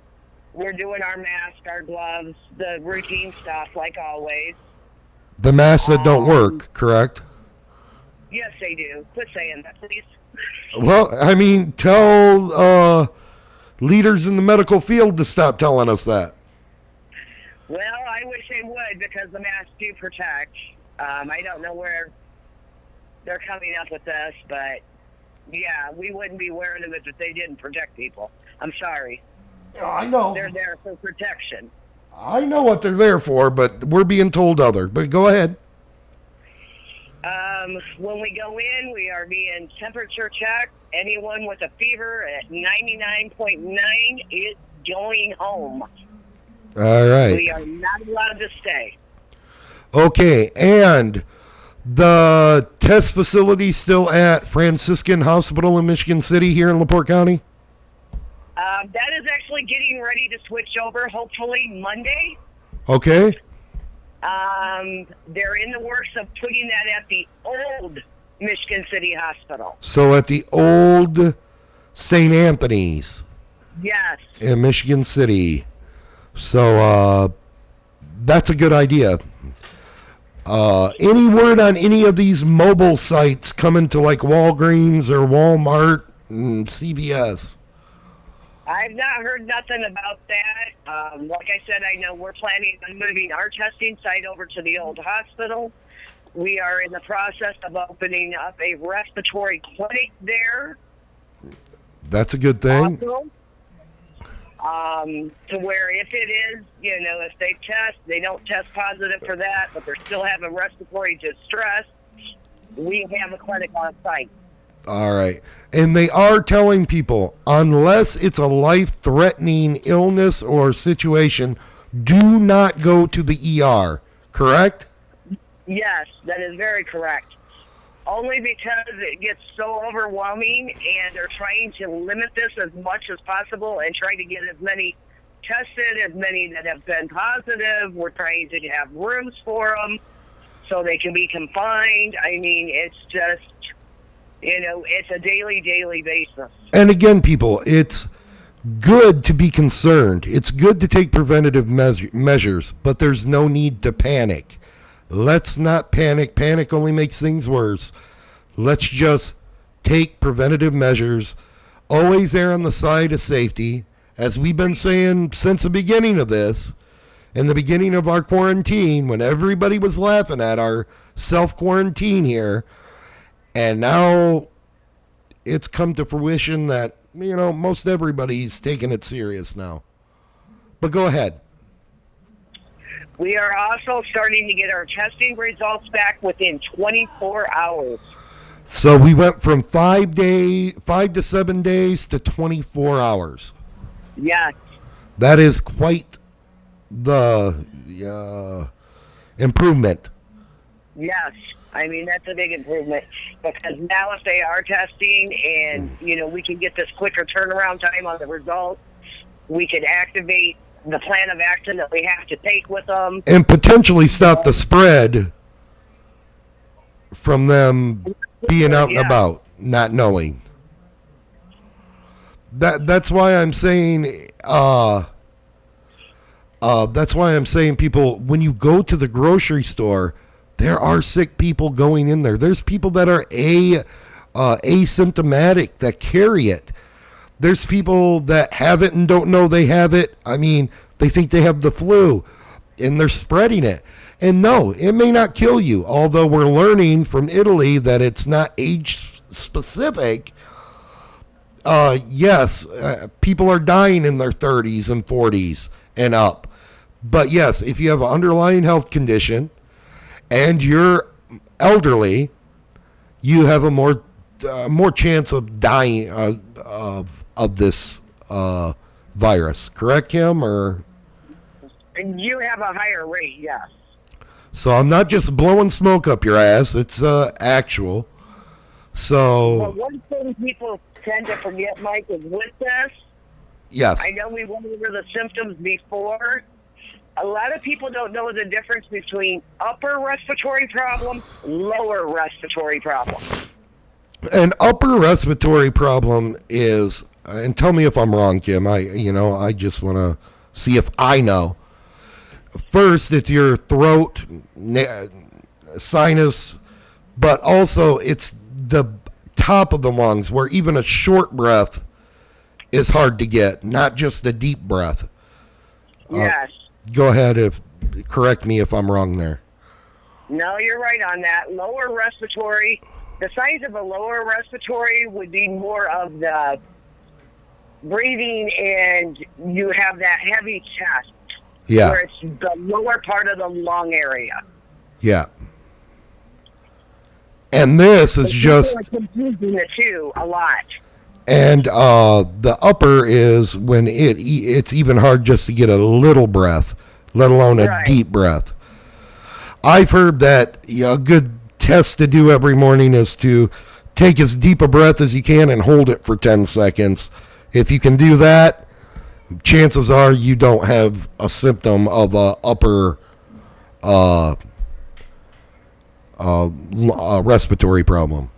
we're doing our mask, our gloves, the routine stuff like always. The masks that don't work, correct? Yes, they do. Quit saying that, please. Well, I mean, tell leaders in the medical field to stop telling us that. Well, I wish they would because the masks do protect. I don't know where they're coming up with this, but yeah, we wouldn't be wearing them if they didn't protect people. I'm sorry. I know. They're there for protection. I know what they're there for, but we're being told other. But go ahead. When we go in, we are being temperature checked. Anyone with a fever at 99.9 is going home. All right. We are not allowed to stay. Okay, and the test facility still at Franciscan Hospital in Michigan City here in LaPorte County? That is actually getting ready to switch over, hopefully Monday. Okay. They're in the works of putting that at the old Michigan City Hospital. So at the old St. Anthony's. Yes. In Michigan City. So that's a good idea. Any word on any of these mobile sites coming to like Walgreens or Walmart and CVS? I've not heard nothing about that. Like I said, I know we're planning on moving our testing site over to the old hospital. We are in the process of opening up a respiratory clinic there. That's a good thing. Also, to where if it is, if they test, they don't test positive for that, but they're still having respiratory distress, we have a clinic on site. All right. And they are telling people, unless it's a life-threatening illness or situation, do not go to the ER, correct? Yes, that is very correct. Only because it gets so overwhelming, and they're trying to limit this as much as possible and try to get as many tested, as many that have been positive. We're trying to have rooms for them so they can be confined. I mean, it's just, it's a daily basis. And again, people, it's good to be concerned. It's good to take preventative measures, but there's no need to panic. Let's not panic. Panic only makes things worse. Let's just take preventative measures. Always err on the side of safety. As we've been saying since the beginning of this, in the beginning of our quarantine, when everybody was laughing at our self-quarantine here, and now it's come to fruition that, most everybody's taking it serious now. But go ahead. We are also starting to get our testing results back within 24 hours. So we went from 5 to 7 days to 24 hours. Yes. That is quite the improvement. Yes. I mean, that's a big improvement because now if they are testing and, we can get this quicker turnaround time on the results, we can activate the plan of action that we have to take with them. And potentially stop the spread from them being out and about, not knowing. That's why I'm saying. That's why I'm saying, people, when you go to the grocery store, there are sick people going in there. There's people that are asymptomatic that carry it. There's people that have it and don't know they have it. I mean, they think they have the flu, and they're spreading it. And no, it may not kill you, although we're learning from Italy that it's not age specific. Yes, people are dying in their 30s and 40s and up. But yes, if you have an underlying health condition and you're elderly, you have a more chance of dying of this virus. Correct, Kim? Or And you have a higher rate, yes. so I'm not just blowing smoke up your ass. It's actual. So Well, one thing people tend to forget, Mike, is with this. yes, I know we went over the symptoms before. A lot of people don't know the difference between upper respiratory problem, lower respiratory problem. an upper respiratory problem is, and tell me if I'm wrong, Kim. I just want to see if I know. First, it's your throat, sinus, but also it's the top of the lungs, where even a short breath is hard to get, not just a deep breath. Yes. Go ahead, correct me if I'm wrong there. No, you're right on that. Lower respiratory, the signs of a lower respiratory would be more of the breathing, and you have that heavy chest. Yeah. Where it's the lower part of the lung area. Yeah. And this is just, People are confusing the two a lot. and the upper is when it's even hard just to get a little breath, let alone a Right. deep breath. I've heard that a good test to do every morning is to take as deep a breath as you can and hold it for 10 seconds. If you can do that, chances are you don't have a symptom of a upper respiratory problem.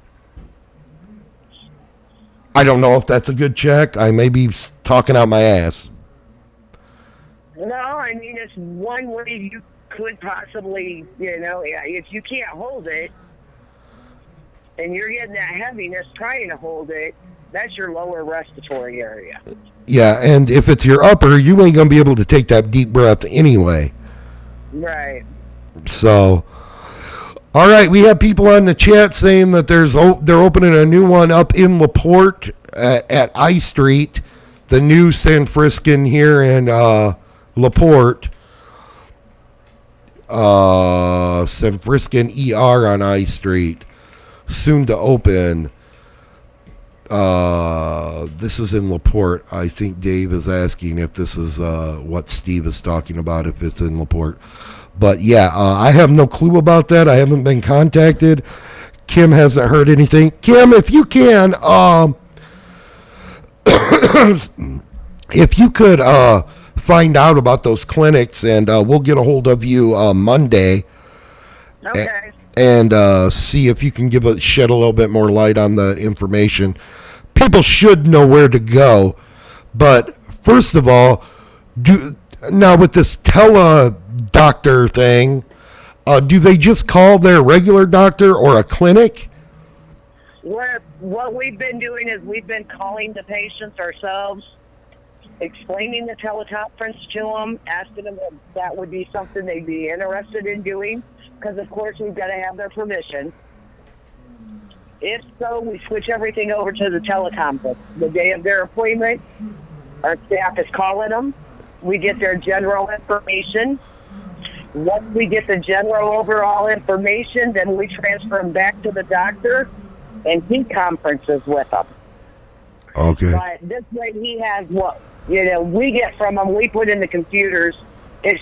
I don't know if that's a good check. I may be talking out my ass. No, I mean, it's one way you could possibly, if you can't hold it and you're getting that heaviness trying to hold it, that's your lower respiratory area. Yeah, and if it's your upper, you ain't going to be able to take that deep breath anyway. Right. So, all right, we have people on the chat saying that they're opening a new one up in LaPorte at I Street, the new San Friscan here in LaPorte. San Friscan ER on I Street, soon to open. This is in LaPorte. I think Dave is asking if this is what Steve is talking about, if it's in LaPorte. But yeah, I have no clue about that. I haven't been contacted. Kim hasn't heard anything. Kim, if you can, if you could find out about those clinics, and we'll get a hold of you Monday. Okay. And see if you can shed a little bit more light on the information. People should know where to go, but first of all, now with this tele-doctor thing, do they just call their regular doctor or a clinic? What we've been doing is we've been calling the patients ourselves, explaining the teleconference to them, asking them if that would be something they'd be interested in doing, because of course we've got to have their permission. If so, we switch everything over to the teleconference. The day of their appointment, our staff is calling them. We get their general information. Once we get the general overall information, then we transfer them back to the doctor, and he conferences with them. Okay. But this way he has what, we get from them, we put in the computers. It's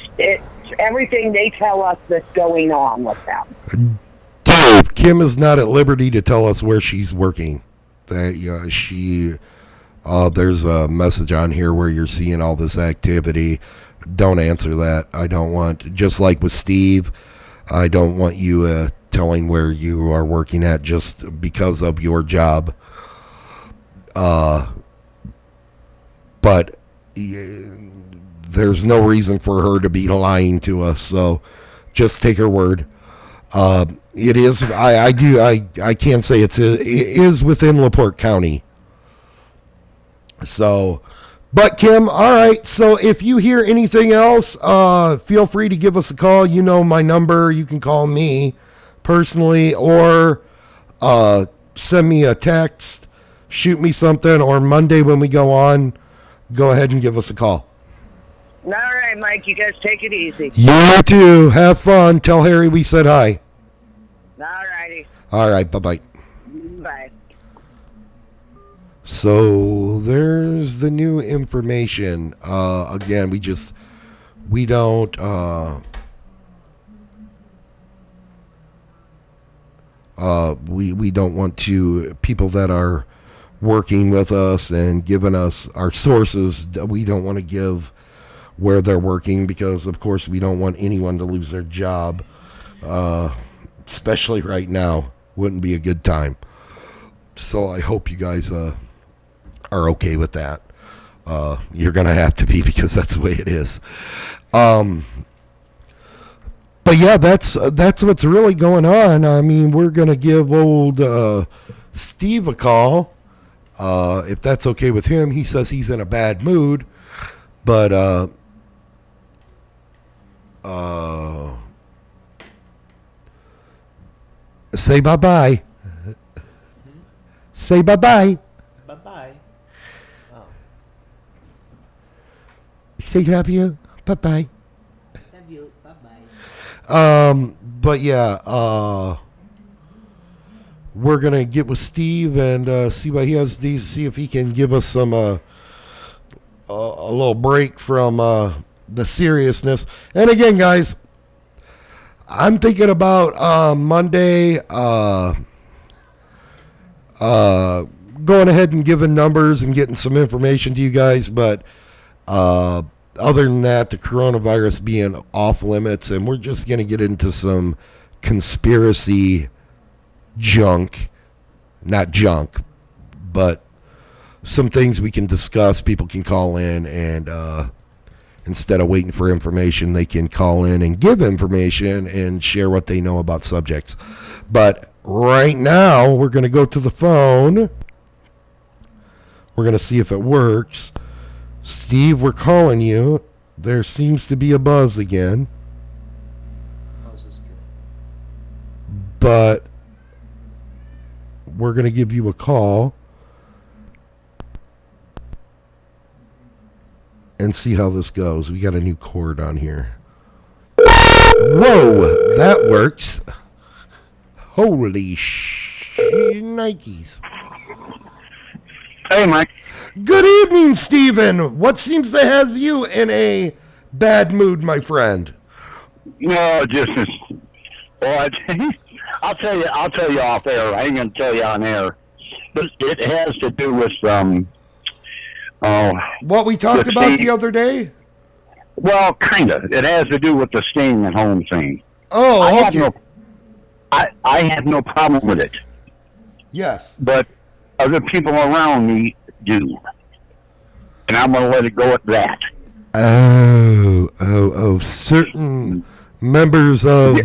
everything they tell us that's going on with them. Dave, Kim is not at liberty to tell us where she's working. There's a message on here where you're seeing all this activity. Don't answer that. I don't want, just like with Steve, I don't want you telling where you are working at just because of your job. but there's no reason for her to be lying to us. So just take her word. It is. I can't say it is within LaPorte County. So, but Kim, all right. So if you hear anything else, feel free to give us a call. You know my number. You can call me personally, or send me a text, shoot me something, or Monday when we go on, go ahead and give us a call. All right, Mike. You guys take it easy. You too. Have fun. Tell Harry we said hi. All righty. All right. Bye-bye. Bye. So there's the new information. Again, we don't we don't want to, people that are working with us and giving us our sources, we don't want to give where they're working, because of course we don't want anyone to lose their job, especially right now. Wouldn't be a good time. So I hope you guys are okay with that. You're gonna have to be, because that's the way it is. But yeah, that's what's really going on. I mean, we're gonna give old Steve a call, if that's okay with him. He says he's in a bad mood, but say bye-bye. Say bye-bye. Bye-bye. Oh. Say love you. Bye-bye. Love you. Bye-bye. But yeah, we're gonna get with Steve and see what he has to see if he can give us some a little break from the seriousness. And again, guys, I'm thinking about Monday going ahead and giving numbers and getting some information to you guys, but other than that, the coronavirus being off limits, and we're just going to get into some conspiracy junk. Not junk, but some things we can discuss. People can call in, and instead of waiting for information, they can call in and give information and share what they know about subjects. But right now, we're going to go to the phone. We're going to see if it works. Steve, we're calling you. There seems to be a buzz again. Buzz is good. But we're going to give you a call and see how this goes. We got a new cord on here. Whoa, that works. Holy Nikes. Hey, Mike. Good evening, Stephen. What seems to have you in a bad mood, my friend? No, just well, I'll tell you off air. I ain't gonna tell you on air, but it has to do with what we talked about the other day. Well, kind of. It has to do with the staying at home thing. Oh, okay. I have no problem with it. Yes. But other people around me do. And I'm going to let it go at that. Oh, certain members of...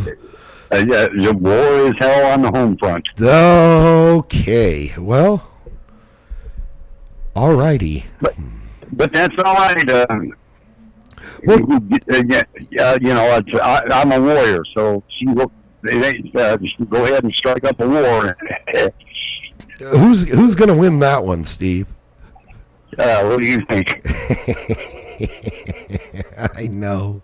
the war is hell on the home front. Okay, well, all righty. But that's all right. I'm a warrior, so go ahead and strike up a war. Who's going to win that one, Steve? What do you think? I know.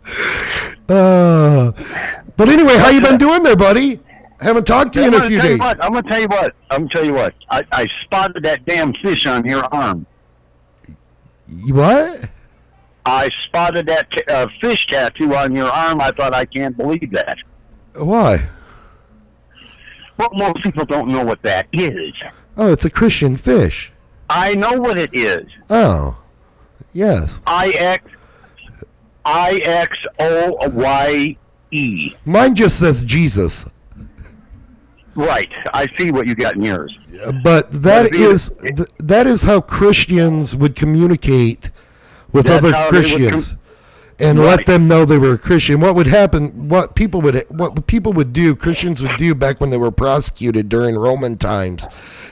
But anyway, how you been doing there, buddy? Haven't talked to you in a few days. I'm gonna tell you what. I spotted that damn fish on your arm. What? I spotted that fish tattoo on your arm. I thought, I can't believe that. Why? Well, most people don't know what that is. Oh, it's a Christian fish. I know what it is. Oh, yes. IXOYE. Mine just says Jesus. Right. I see what you got in yours. But that is how Christians would communicate with other Christians and let them know they were a Christian. What would happen? What people would do? Christians would do back when they were prosecuted during Roman times,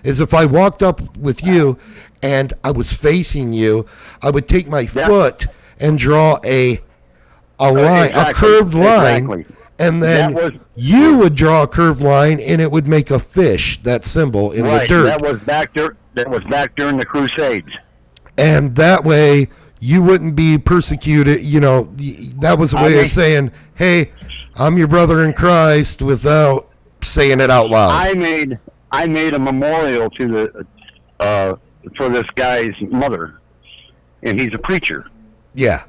is if I walked up with you and I was facing you, I would take my foot and draw a line, a curved line, and then you would draw a curved line, and it would make a fish, that symbol, in the dirt. That was back during the Crusades. And that way, you wouldn't be persecuted. You know, that was a way of saying, "Hey, I'm your brother in Christ," without saying it out loud. I made a memorial to the for this guy's mother, and he's a preacher. Yeah.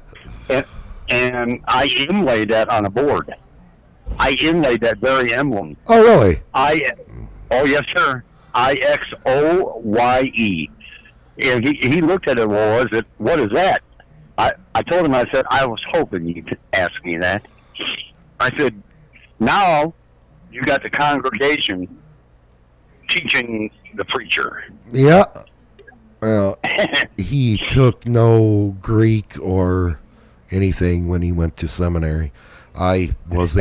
And I inlaid that on a board. I inlaid that very emblem. Oh, really? Oh, yes, sir. IXOYE. And he looked at it. Well, what is that? I told him, I said, I was hoping you'd ask me that. I said, now you got the congregation teaching the preacher. Yeah. Well, he took no Greek or anything when he went to seminary. I was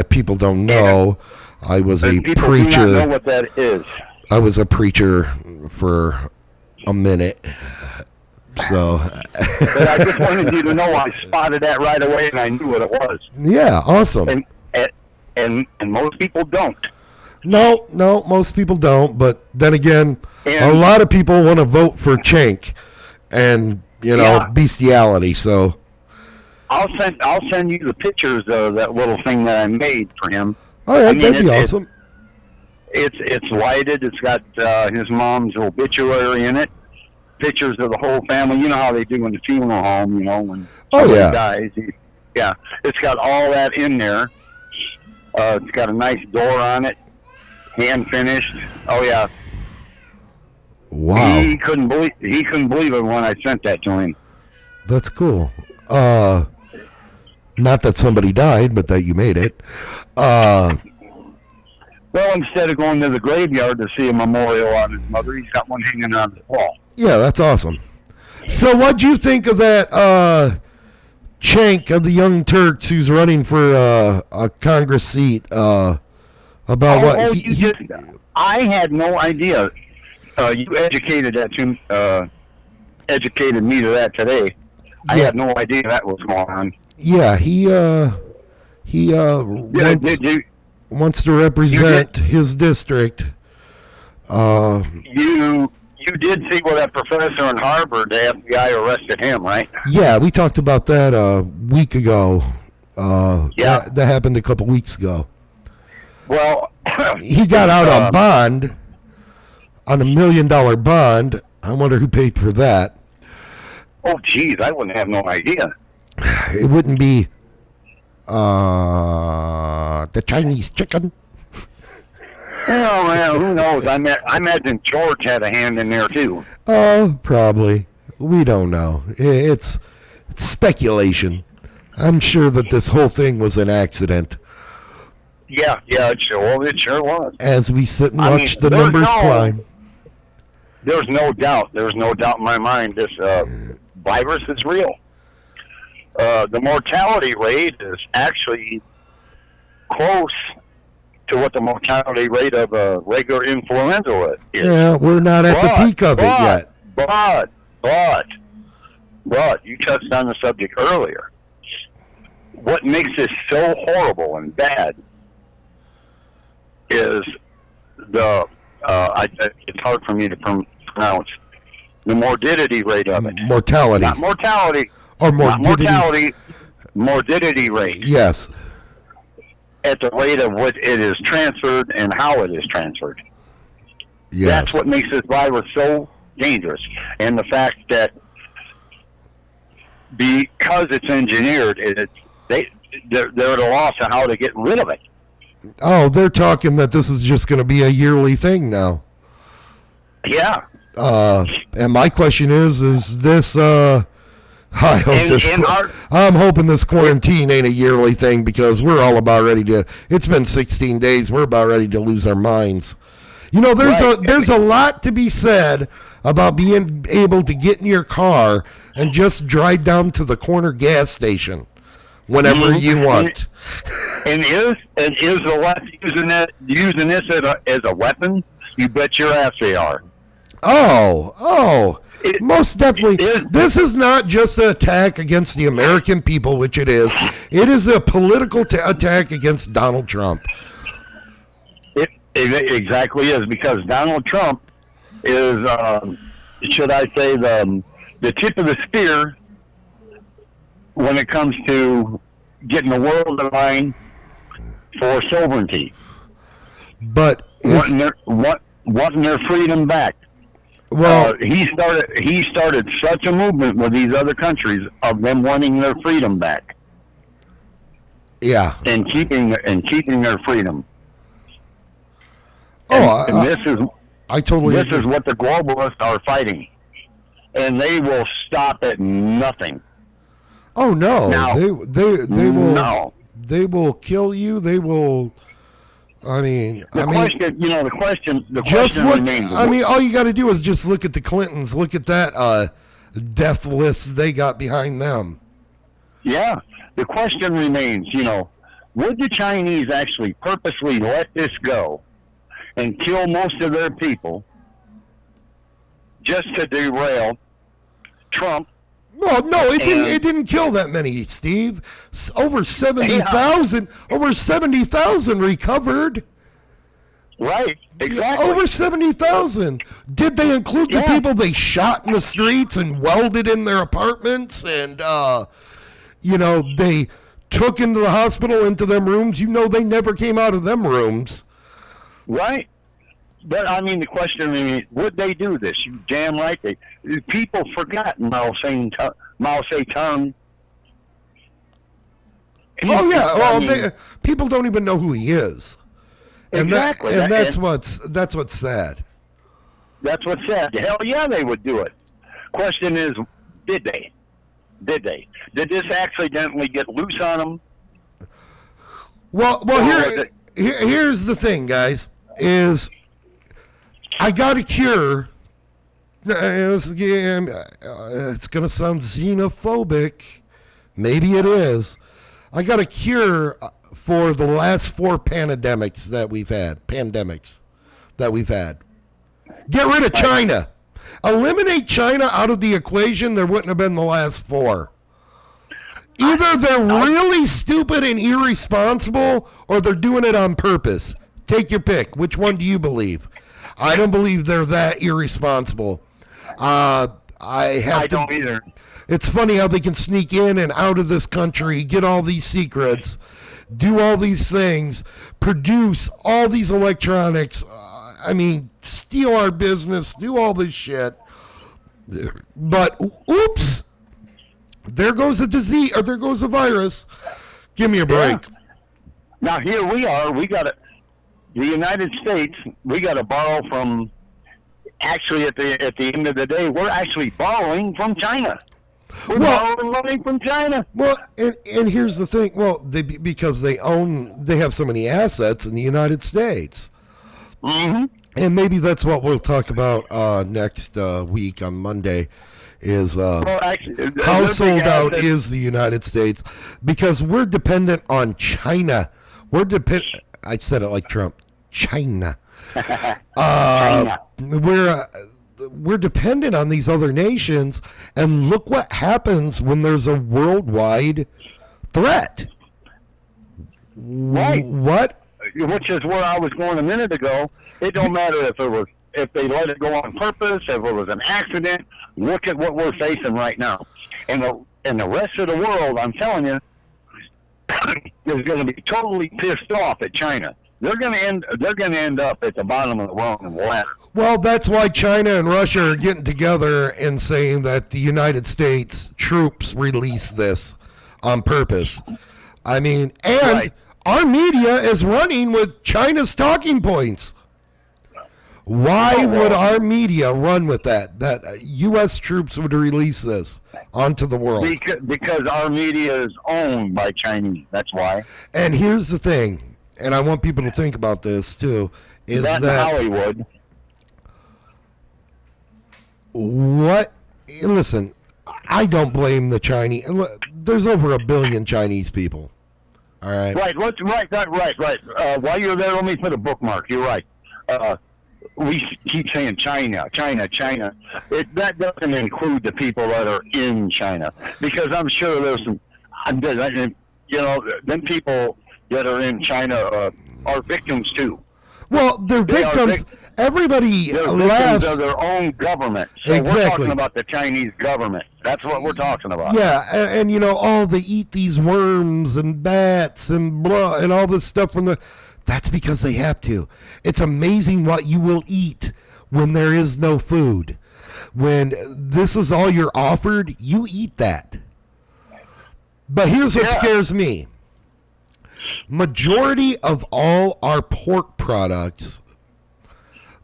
people don't know, I was a preacher. People do not know what that is. I was a preacher for a minute. So. But I just wanted you to know I spotted that right away and I knew what it was. Yeah, awesome. And most people don't. No, most people don't. But then again, a lot of people want to vote for Cenk and, bestiality. So I'll send you the pictures of that little thing that I made for him. All right, that'd be awesome. It's lighted. It's got his mom's obituary in it. Pictures of the whole family. You know how they do in the funeral home. When somebody dies. It's got all that in there. It's got a nice door on it, hand finished. Oh yeah. Wow. He couldn't believe it when I sent that to him. That's cool. Not that somebody died, but that you made it. Well, instead of going to the graveyard to see a memorial on his mother, he's got one hanging on the wall. Yeah, that's awesome. So what'd you think of that Cenk of the Young Turks who's running for a Congress seat? I had no idea. You educated me to that today. I had no idea that was going on. Yeah, he wants to represent his district. You did see where that professor in Harvard, the FBI arrested him, right? Yeah, we talked about that a week ago. That happened a couple weeks ago. Well, he got out on bond, on $1 million bond. I wonder who paid for that. Oh, geez, I wouldn't have no idea. It wouldn't be the Chinese chicken. Oh, well, who knows? I imagine George had a hand in there, too. Oh, probably. We don't know. It's speculation. I'm sure that this whole thing was an accident. Yeah, it sure was. As we sit and watch the numbers climb. There's no doubt. There's no doubt in my mind this virus is real. The mortality rate is actually close to what the mortality rate of a regular influenza is. Yeah, we're not at the peak of it yet. But, you touched on the subject earlier. What makes this so horrible and bad is it's hard for me to pronounce, the morbidity rate of it. Mortality. Not mortality. Or morbidity. Not mortality. Morbidity rate. Yes. At the rate of what it is transferred and how it is transferred. Yes. That's what makes this virus so dangerous. And the fact that because it's engineered, they're at a loss of how to get rid of it. Oh, they're talking that this is just going to be a yearly thing now. Yeah. And my question is this I hope I'm hoping this quarantine ain't a yearly thing because we're all about ready to. It's been 16 days. We're about ready to lose our minds. You know, there's a lot to be said about being able to get in your car and just drive down to the corner gas station whenever you want. And is the left using this as a weapon? You bet your ass they are. Most definitely. This is not just an attack against the American people, which it is. It is a political attack against Donald Trump. It exactly is, because Donald Trump is, should I say, the tip of the spear when it comes to getting the world in line for sovereignty. But wanting their freedom back. Well, he started such a movement with these other countries of them wanting their freedom back. Yeah, and keeping their freedom. I totally. This is what the globalists are fighting, and they will stop at nothing. Oh no! Now, they will. No. They will kill you. They will. The question remains. All you got to do is just look at the Clintons. Look at that death list they got behind them. Yeah, the question remains. Would the Chinese actually purposely let this go and kill most of their people just to derail Trump? Well, no, it didn't kill that many, Steve. Over 70,000. Over 70,000 recovered. Right, exactly. Over 70,000. Did they include the people they shot in the streets and welded in their apartments and they took into the hospital, into them rooms? They never came out of them rooms. Right. But, the question is, would they do this? You damn right they. People forgot Mao Zedong. Oh, yeah. Well, people don't even know who he is. Exactly. That's what's sad. That's what's sad. Hell yeah, they would do it. Question is, did they? Did this accidentally get loose on them? Well, here's the thing, guys, is I got a cure. It's going to sound xenophobic. Maybe it is. I got a cure for the last 4 pandemics that we've had. Get rid of China. Eliminate China out of the equation, there wouldn't have been the last 4. Either they're really stupid and irresponsible, or they're doing it on purpose. Take your pick. Which one do you believe? I don't believe they're that irresponsible. I don't either. It's funny how they can sneak in and out of this country, get all these secrets, do all these things, produce all these electronics, steal our business, do all this shit. But, oops, there goes a disease, or there goes a virus. Give me a break. Yeah. Now, here we are. The United States, we got to borrow from, actually, at the end of the day, we're actually borrowing from China. We're borrowing money from China. Well, and here's the thing. Well, because they have so many assets in the United States. Mm-hmm. And maybe that's what we'll talk about next week on Monday, is how sold out is the United States, because we're dependent on China. I said it like Trump. China. China. We're dependent on these other nations, and look what happens when there's a worldwide threat. Right. What? Which is where I was going a minute ago. It don't matter if they let it go on purpose, if it was an accident. Look at what we're facing right now, and the rest of the world. I'm telling you, is going to be totally pissed off at China. They're going to end up at the bottom of the wrong ladder. Well, that's why China and Russia are getting together and saying that the United States troops released this on purpose. Our media is running with China's talking points. Why would our media run with that? That U.S. troops would release this onto the world? Because our media is owned by Chinese. That's why. And here's the thing, and I want people to think about this too, is that Hollywood. Listen, I don't blame the Chinese. There's over 1 billion Chinese people. All right. Right. Right. While you're there, let me put a bookmark. You're right. We keep saying China. That doesn't include the people that are in China, because I'm sure there's some, them people that are in China are victims too. Well, they're victims. Everybody laughs. Victims of their own government. So exactly. We're talking about the Chinese government. That's what we're talking about. Yeah, and they eat these worms and bats and blah and all this stuff from the. That's because they have to. It's amazing what you will eat when there is no food. When this is all you're offered, you eat that. But here's what scares me. Majority of all our pork products,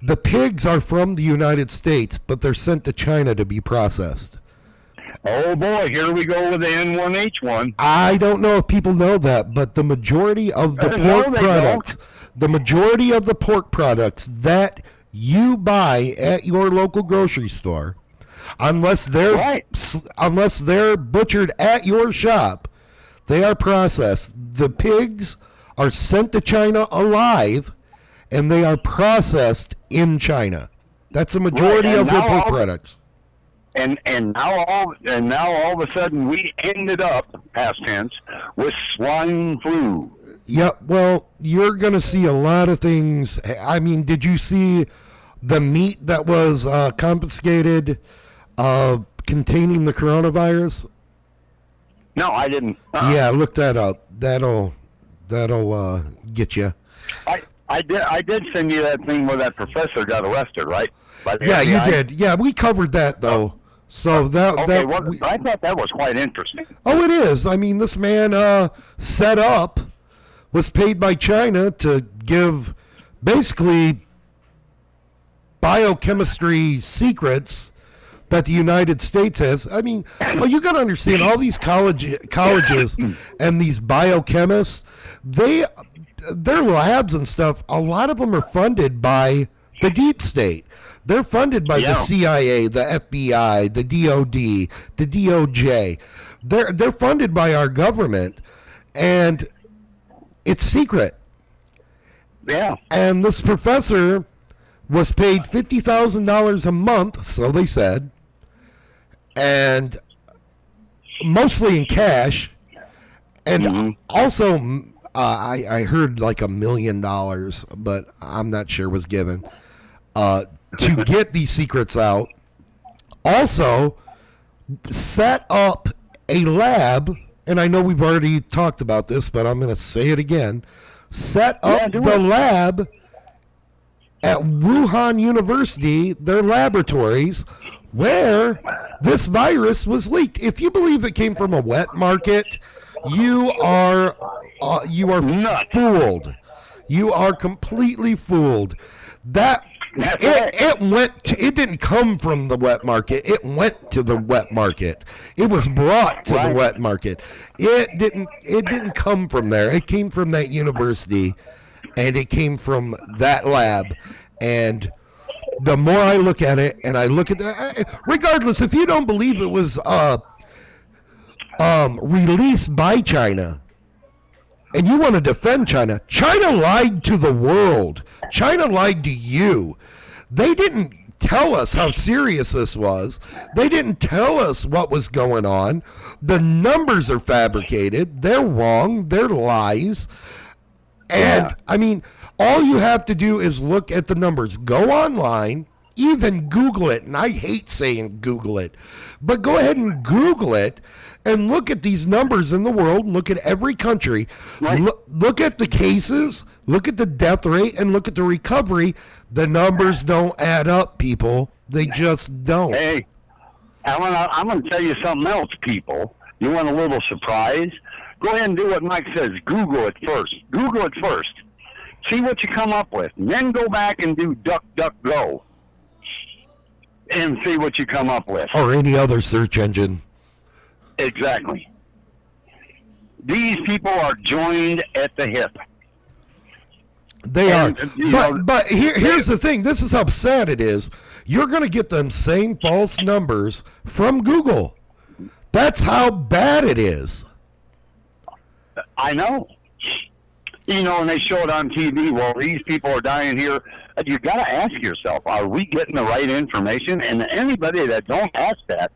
the pigs are from the United States, but they're sent to China to be processed. Oh boy, here we go with the N1H1. I don't know if people know that, but the majority of the pork products that you buy at your local grocery store, unless they're butchered at your shop, they are processed. The pigs are sent to China alive, and they are processed in China. That's the majority of their pork products. And now all of a sudden we ended up, past tense, with swine flu. Yeah, well, you're going to see a lot of things. I mean, did you see the meat that was confiscated containing the coronavirus? No, I didn't. Yeah, look that up. That'll get you. I did send you that thing where that professor got arrested, right? Yeah, you did. Yeah, we covered that though. So I thought that was quite interesting. Oh, it is. I mean, this man was paid by China to give basically biochemistry secrets that the United States has. I mean, well, you got to understand, all these colleges and these biochemists, their labs and stuff, a lot of them are funded by the deep state. They're funded by the CIA, the FBI, the DOD, the DOJ. They're funded by our government, and it's secret. Yeah. And this professor was paid $50,000 a month, so they said, and mostly in cash. And also, I heard like $1 million, but I'm not sure was given to get these secrets out. Also, set up a lab, and I know we've already talked about this, but I'm going to say it again. Set up the lab at Wuhan University, their laboratories, where this virus was leaked. If you believe it came from a wet market, you are fooled. You are completely fooled. It didn't come from the wet market. It went to the wet market. It was brought to the wet market. It didn't come from there. It came from that university, and it came from that lab. And the more I look at it, and I look at that, regardless, if you don't believe it was released by China, and you want to defend China, China lied to the world. China lied to you. They didn't tell us how serious this was. They didn't tell us what was going on. The numbers are fabricated. They're wrong. They're lies. And, I mean, all you have to do is look at the numbers. Go online, even Google it. And I hate saying Google it. But go ahead and Google it and look at these numbers in the world. Look at every country. Look at the cases. Look at the death rate and look at the recovery. The numbers don't add up, people. They just don't. Hey, Alan, I'm going to tell you something else, people. You want a little surprise? Go ahead and do what Mike says. Google it first. Google it first. See what you come up with. And then go back and do DuckDuckGo. And see what you come up with. Or any other search engine. Exactly. These people are joined at the hip. They are. But here's the thing. This is how sad it is. You're going to get them same false numbers from Google. That's how bad it is. I know. You know, and they show it on TV. Well, these people are dying here. You got to ask yourself, are we getting the right information? And anybody that don't ask that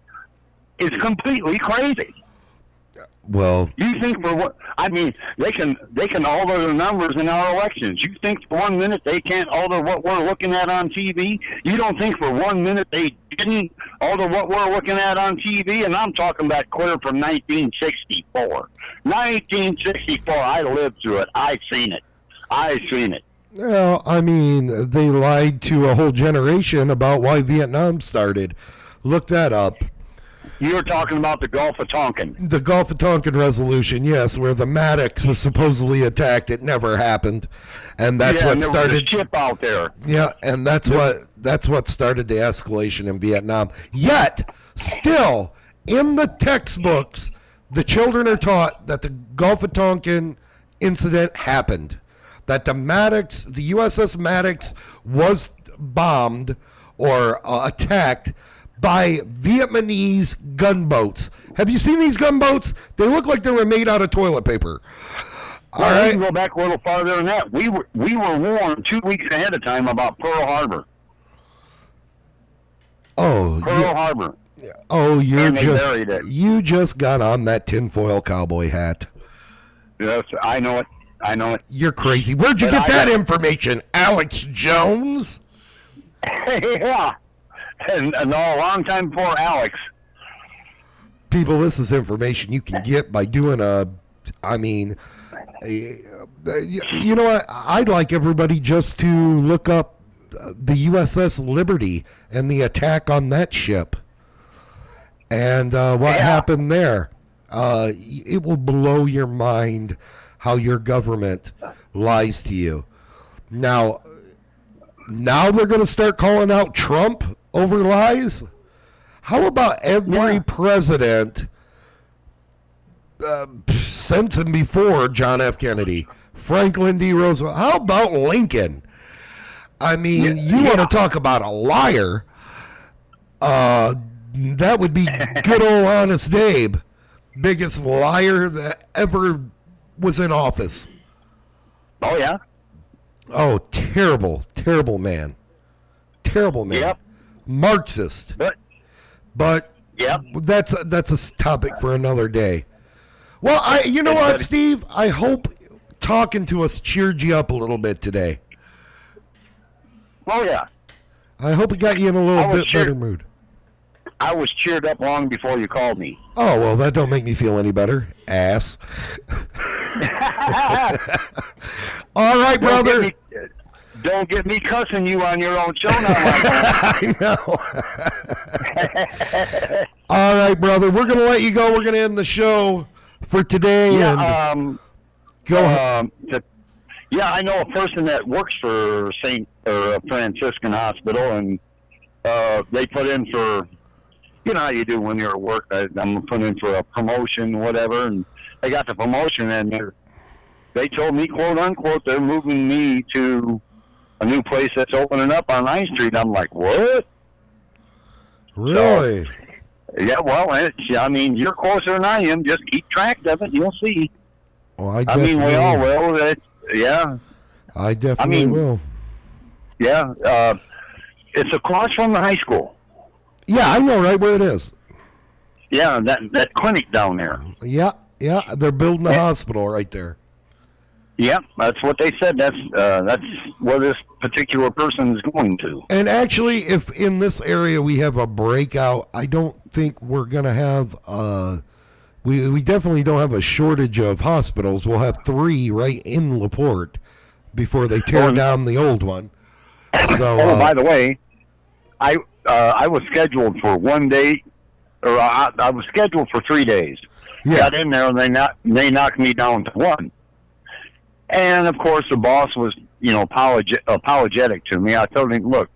is completely crazy. Well, you think for what? I mean, they can alter the numbers in our elections. You think for 1 minute they can't alter what we're looking at on TV? You don't think for 1 minute they didn't alter what we're looking at on TV? And I'm talking about clear from 1964. 1964, I lived through it. I've seen it. Well, I mean, they lied to a whole generation about why Vietnam started. Look that up. You're talking about the Gulf of Tonkin. The Gulf of Tonkin resolution, yes, where the Maddox was supposedly attacked. It never happened, and that's what started. Was a ship out there. Yeah, and that's what started the escalation in Vietnam. Yet, still in the textbooks, the children are taught that the Gulf of Tonkin incident happened, that the Maddox, the USS Maddox, was bombed or attacked by Vietnamese gunboats. Have you seen these gunboats? They look like they were made out of toilet paper. All right. We can go back a little farther than that. We were warned 2 weeks ahead of time about Pearl Harbor. Oh, Pearl Harbor. Oh, you just got on that tinfoil cowboy hat. Yes, I know it. You're crazy. Where'd you get that information, Alex Jones? Yeah. And no, a long time before Alex. People, this is information you can get by doing you know what? I'd like everybody just to look up the USS Liberty and the attack on that ship and what happened there. It will blow your mind how your government lies to you. Now they're going to start calling out Trump over lies? How about every president since and before John F. Kennedy, Franklin D. Roosevelt? How about Lincoln? I mean, you want to talk about a liar? That would be good old Honest Abe, biggest liar that ever was in office. Oh, yeah? Oh, terrible man. Terrible man. Yep. Marxist. But yep. That's a topic for another day. Well, you know what, Steve? I hope talking to us cheered you up a little bit today. Oh, yeah. I hope it got you in a little bit better mood. I was cheered up long before you called me. Oh, well, that don't make me feel any better, ass. All right, brother. Don't get me cussing you on your own show now. I know. All right, brother. We're going to let you go. We're going to end the show for today. Yeah, go ahead. Yeah, I know a person that works for St. Franciscan Hospital, and they put in for, you know how you do when you're at work. I'm put in for a promotion, whatever, and they got the promotion, and they told me, quote unquote, they're moving me to a new place that's opening up on 9th Street. I'm like, what? Really? So, yeah, well, I mean, you're closer than I am. Just keep track of it. You'll see. Well, I mean, we all will. Yeah. I definitely will. Yeah. It's across from the high school. Yeah, I know right where it is. Yeah, that clinic down there. Yeah. They're building a hospital right there. Yeah, that's what they said. That's where this particular person is going to. And actually, if in this area we have a breakout, I don't think we're going to have we definitely don't have a shortage of hospitals. We'll have 3 right in LaPorte before they tear down the old one. So, by the way, I was scheduled for 1 day, or I was scheduled for 3 days. Yeah. Got in there and they knocked me down to 1. And of course, the boss was apologetic to me. I told him, look,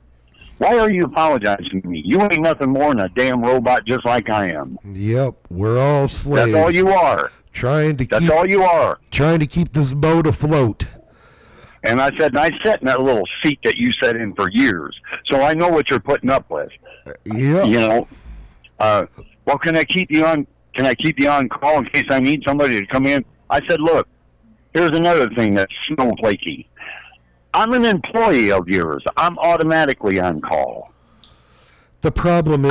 why are you apologizing to me? You ain't nothing more than a damn robot just like I am. Yep, we're all slaves. That's all you are. That's all you are. Trying to keep this boat afloat. And I said, I sat in that little seat that you sat in for years, so I know what you're putting up with. Yeah. Well, can I keep you on? Can I keep you on call in case I need somebody to come in? I said, look, here's another thing that's snowflakey. I'm an employee of yours. I'm automatically on call. The problem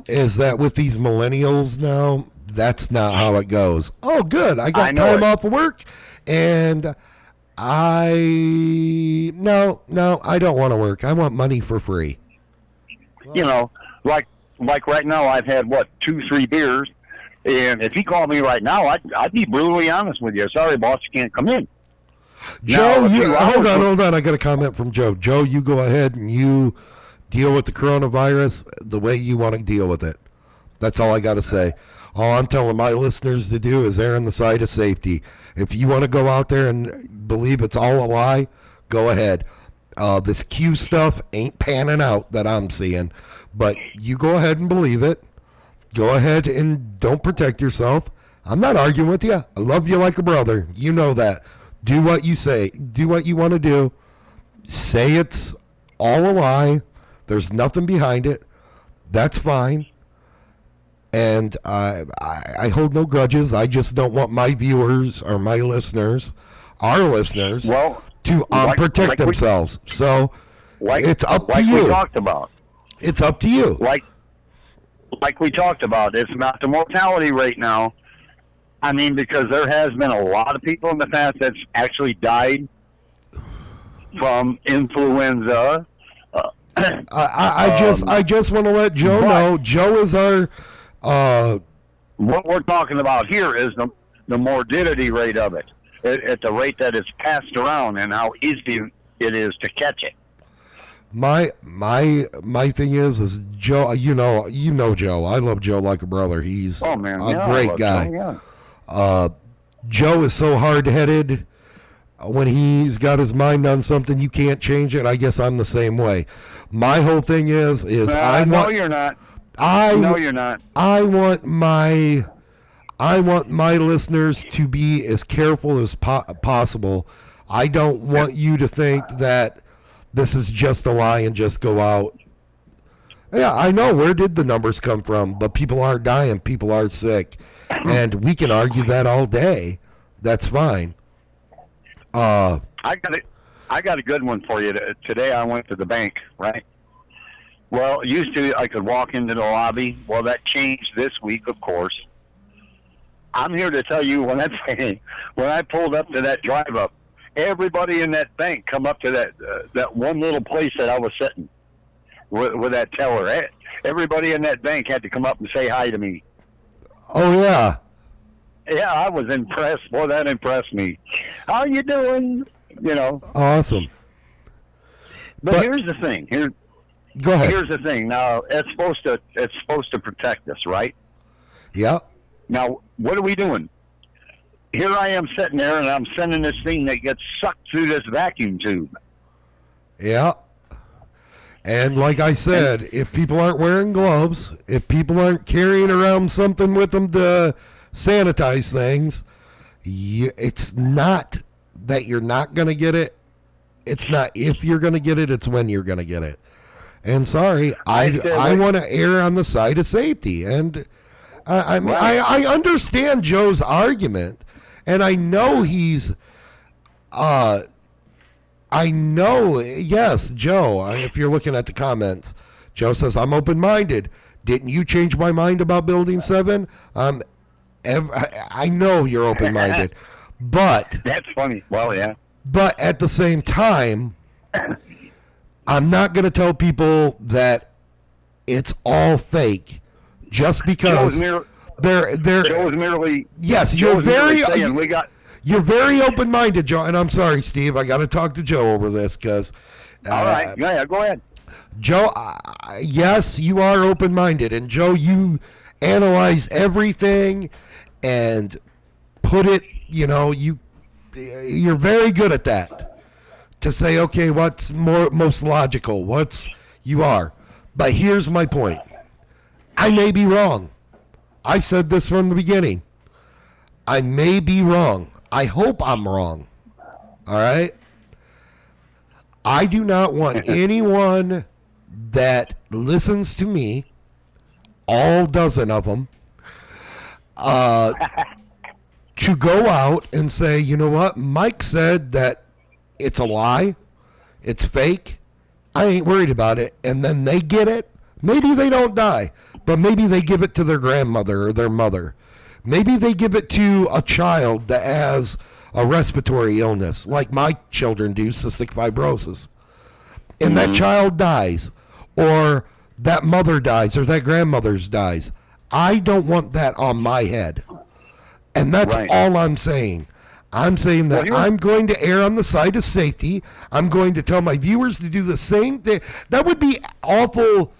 is that with these millennials now, that's not how it goes. Oh, good. I got time off of work, and I don't want to work. I want money for free. Like right now, I've had 2-3 beers, and if he called me right now, I'd be brutally honest with you. Sorry, boss, you can't come in. Joe, hold on. I got a comment from Joe. Joe, you go ahead and you deal with the coronavirus the way you want to deal with it. That's all I got to say. All I'm telling my listeners to do is err on the side of safety. If you want to go out there and believe it's all a lie, go ahead. This Q stuff ain't panning out that I'm seeing, but you go ahead and believe it. Go ahead and don't protect yourself. I'm not arguing with you. I love you like a brother. You know that. Do what you say. Do what you want to do. Say it's all a lie. There's nothing behind it. That's fine. And I hold no grudges. I just don't want my viewers or my listeners, our listeners, to protect themselves. It's up to you. Like we talked about. It's up to you. Like we talked about. It's not the mortality rate now. I mean, because there has been a lot of people in the past that's actually died from influenza. I just want to let Joe know. Joe is our. What we're talking about here is the morbidity rate of it, at the rate that it's passed around, and how easy it is to catch it. My thing is Joe. You know Joe. I love Joe like a brother. He's a great guy. Joe, yeah. Joe is so hard-headed. When he's got his mind on something, you can't change it. I guess I'm the same way. My whole thing is no, you're not. No, you're not. I want my listeners to be as careful as possible. I don't want you to think that this is just a lie and just go out. Yeah, I know. Where did the numbers come from? But people aren't dying. People are sick. And we can argue that all day. That's fine. I got a good one for you. Today I went to the bank, right? Well, used to I could walk into the lobby. Well, that changed this week, of course. I'm here to tell you when I pulled up to that drive-up, everybody in that bank come up to that one little place that I was sitting with that teller. Everybody in that bank had to come up and say hi to me. Oh, yeah. Yeah, I was impressed. Boy, that impressed me. How you doing? Awesome. But here's the thing. Go ahead. Here's the thing. Now, it's supposed to protect us, right? Yeah. Now, what are we doing? Here I am sitting there, and I'm sending this thing that gets sucked through this vacuum tube. Yeah. And like I said, if people aren't wearing gloves, if people aren't carrying around something with them to sanitize things, it's not that you're not going to get it. It's not if you're going to get it, it's when you're going to get it. And sorry, I want to err on the side of safety. And I understand Joe's argument, and I know yes, Joe, if you're looking at the comments, Joe says, I'm open-minded. Didn't you change my mind about Building 7? I know you're open-minded, but... That's funny. Well, yeah. But at the same time, I'm not going to tell people that it's all fake just because they're Joe's merely... Yes, you're very open-minded, Joe, and I'm sorry, Steve, I got to talk to Joe over this because... all right, yeah, go ahead. Joe, yes, you are open-minded, and Joe, you analyze everything and put it, you're very good at that. to say, okay, what's most logical? You are. But here's my point. I may be wrong. I've said this from the beginning. I may be wrong. I hope I'm wrong. All right? I do not want anyone that listens to me, all dozen of them, to go out and say, you know what, Mike said that it's a lie, it's fake, I ain't worried about it, and then they get it. Maybe they don't die, but maybe they give it to their grandmother or their mother. Maybe they give it to a child that has a respiratory illness, like my children do, cystic fibrosis. And that child dies, or that mother dies, or that grandmother's dies. I don't want that on my head. And that's all I'm saying. I'm saying that I'm going to err on the side of safety. I'm going to tell my viewers to do the same thing. That would be awful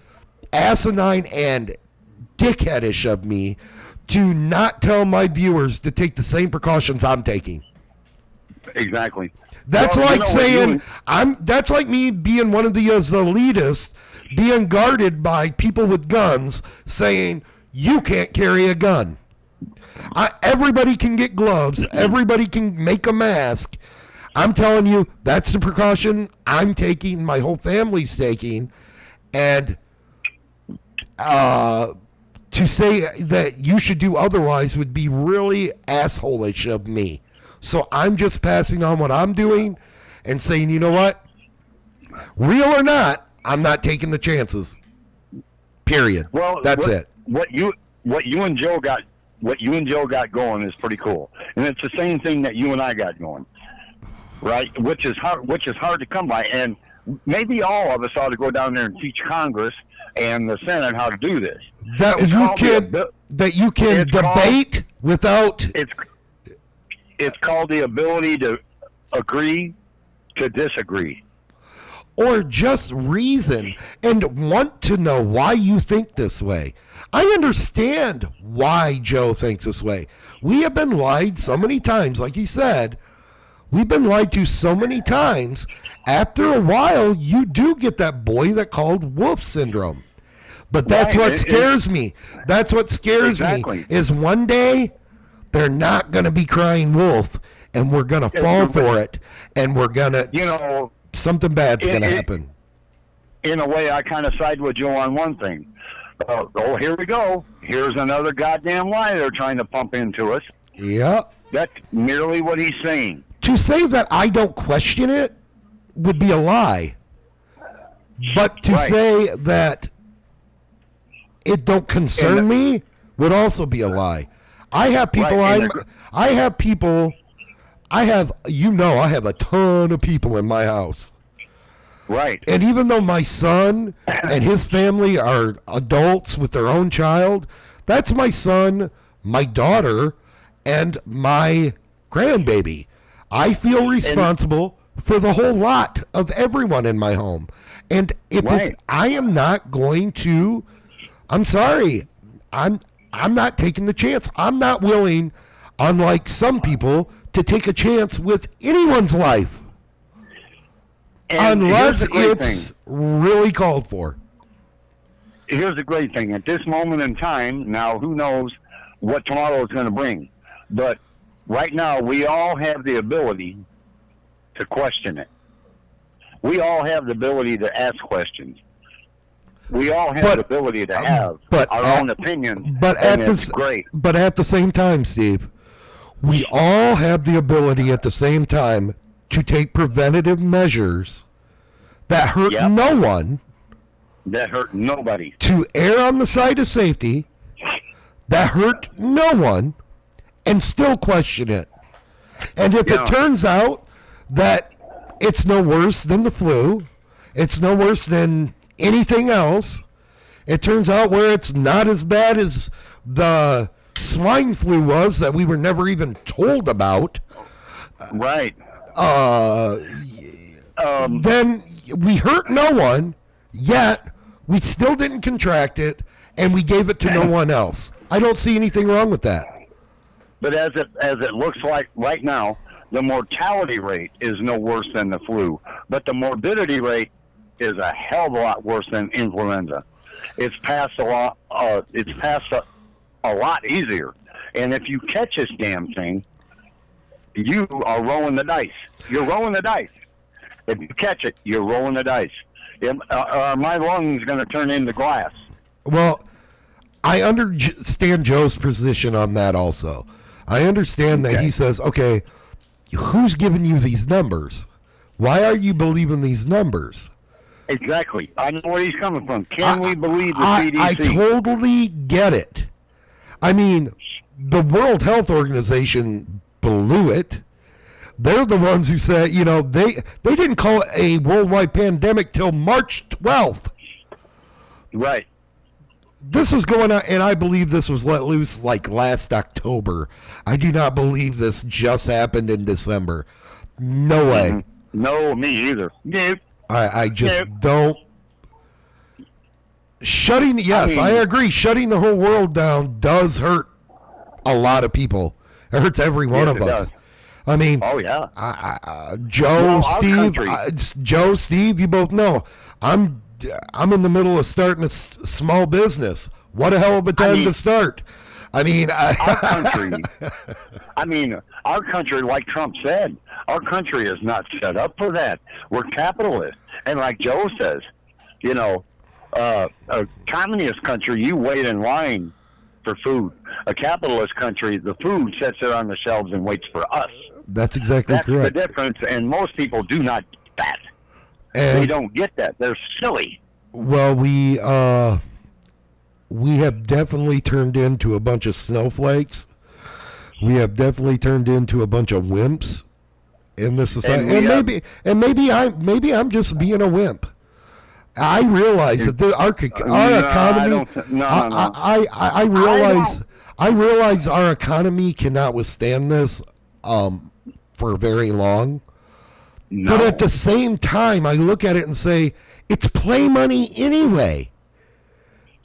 asinine and dickheadish of me to not tell my viewers to take the same precautions I'm taking. Exactly. That's like saying that's like me being one of the elitists being guarded by people with guns saying you can't carry a gun. Everybody can get gloves. Everybody can make a mask. I'm telling you, that's the precaution I'm taking, my whole family's taking. And to say that you should do otherwise would be really asshole-ish of me. So I'm just passing on what I'm doing and saying, you know what? Real or not, I'm not taking the chances. Period. Well, that's it. What you and Joe got going is pretty cool, and it's the same thing that you and I got going, right? Which is hard to come by, and maybe all of us ought to go down there and teach Congress and the Senate how to do this. That you can debate without. It's called the ability to agree to disagree. Or just reason and want to know why you think this way. I understand why Joe thinks this way. We have been lied so many times, like he said. We've been lied to so many times. After a while, you do get that boy that called wolf syndrome. But that's what scares me. That's what scares me is one day they're not going to be crying wolf, and we're going to fall for it, and we're going to, something bad's going to happen. In a way, I kind of side with Joe on one thing. Oh, here we go. Here's another goddamn lie they're trying to pump into us. Yeah. That's merely what he's saying. To say that I don't question it would be a lie. But to say that it don't concern me would also be a lie. I have people I have a ton of people in my house. Right. And even though my son and his family are adults with their own child, that's my son, my daughter, and my grandbaby. I feel responsible for the whole lot of everyone in my home. And if I am not going to, I'm sorry, I'm not taking the chance. I'm not willing, unlike some people, to take a chance with anyone's life. And unless it's really called for. Here's the great thing. At this moment in time, now who knows what tomorrow is going to bring. But right now, we all have the ability to question it. We all have the ability to ask questions. We all have the ability to have our own opinions. It's great. But at the same time, Steve, we all have the ability at the same time to take preventative measures that hurt no one. That hurt nobody. To err on the side of safety that hurt no one and still question it. And if it turns out that it's no worse than the flu, it's no worse than anything else, it turns out where it's not as bad as the swine flu was that we were never even told about. Right. Then we hurt no one, yet we still didn't contract it, and we gave it to no one else. I don't see anything wrong with that. But as it looks like right now, the mortality rate is no worse than the flu. but the morbidity rate is a hell of a lot worse than influenza. It's passed a lot. It's passed a lot easier. And if you catch this damn thing, you are rolling the dice. You're rolling the dice. If you catch it, you're rolling the dice. My lungs going to turn into glass. Well, I understand Joe's position on that also. I understand that he says, okay, who's giving you these numbers? Why are you believing these numbers? Exactly. I know where he's coming from. Can we believe the CDC? I totally get it. I mean, the World Health Organization blew it. They're the ones who said, you know, they didn't call it a worldwide pandemic till March 12th. Right. This was going on, and I believe this was let loose like last October. I do not believe this just happened in December. No way. Mm-hmm. No, me either. Nope. I just don't. I agree. Shutting the whole world down does hurt a lot of people. It hurts every one of us. Does. I mean, oh yeah. Joe, Steve, you both know I'm in the middle of starting a small business. What a hell of a time to start. our country. Our country, like Trump said, our country is not set up for that. We're capitalists, and like Joe says, you know, a communist country, you wait in line for food. A capitalist country, the food sits there on the shelves and waits for us. That's exactly correct. That's the difference, and most people do not get that. And they don't get that. They're silly. Well, we have definitely turned into a bunch of snowflakes. We have definitely turned into a bunch of wimps in this society. And maybe I'm just being a wimp. I realize that our economy. I realize our economy cannot withstand this for very long. No. But at the same time, I look at it and say, it's play money anyway.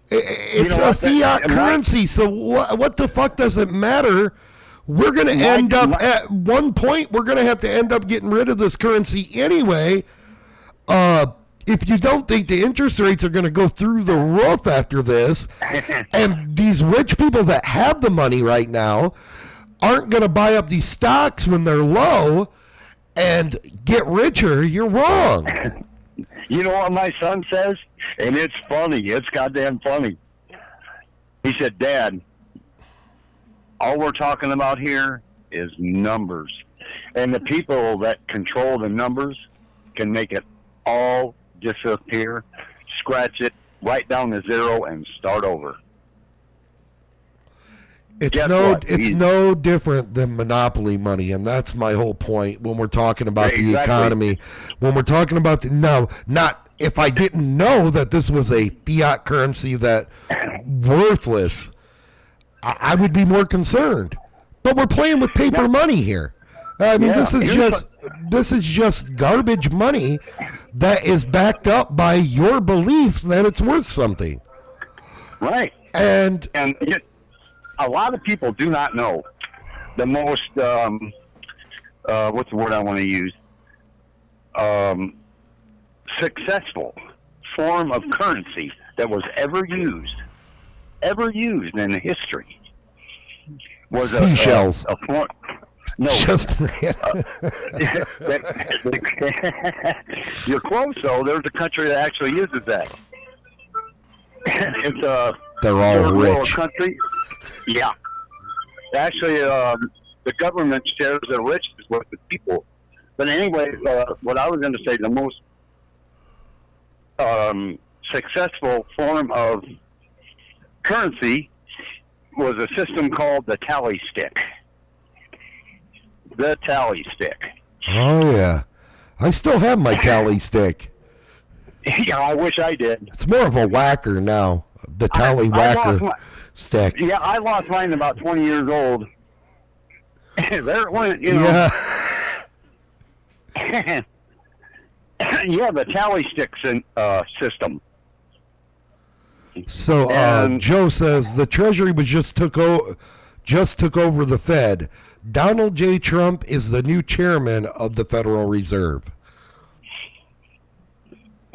It's a fiat currency, so what the fuck does it matter? We're going to end up, at one point, we're going to have to end up getting rid of this currency anyway. If you don't think the interest rates are going to go through the roof after this, and these rich people that have the money right now aren't going to buy up these stocks when they're low and get richer, you're wrong. You know what my son says? And it's funny. It's goddamn funny. He said, Dad, all we're talking about here is numbers. And the people that control the numbers can make it all disappear, scratch it, write down to zero, and start over. It's no different than monopoly money, and that's my whole point when we're talking about the economy. When we're talking about not if I didn't know that this was a fiat currency that worthless, I would be more concerned. But we're playing with paper money here. I mean, this is just garbage money that is backed up by your belief that it's worth something. Right. And a lot of people do not know the most, what's the word I want to use? Successful form of currency that was ever used in history was seashells. A form. No. You're close, though. There's a country that actually uses that. It's a they're all rich country. Yeah. Actually, the government shares their riches with the people. But anyway, what I was going to say, the most successful form of currency was a system called the tally stick. The tally stick. Oh, yeah. I still have my tally stick. Yeah, I wish I did. It's more of a whacker now. The tally whacker stick. Yeah, I lost mine about 20 years old. There it went, you know. Yeah. Yeah, the tally stick system. So Joe says the Treasury just took over the Fed. Donald J. Trump is the new chairman of the Federal Reserve.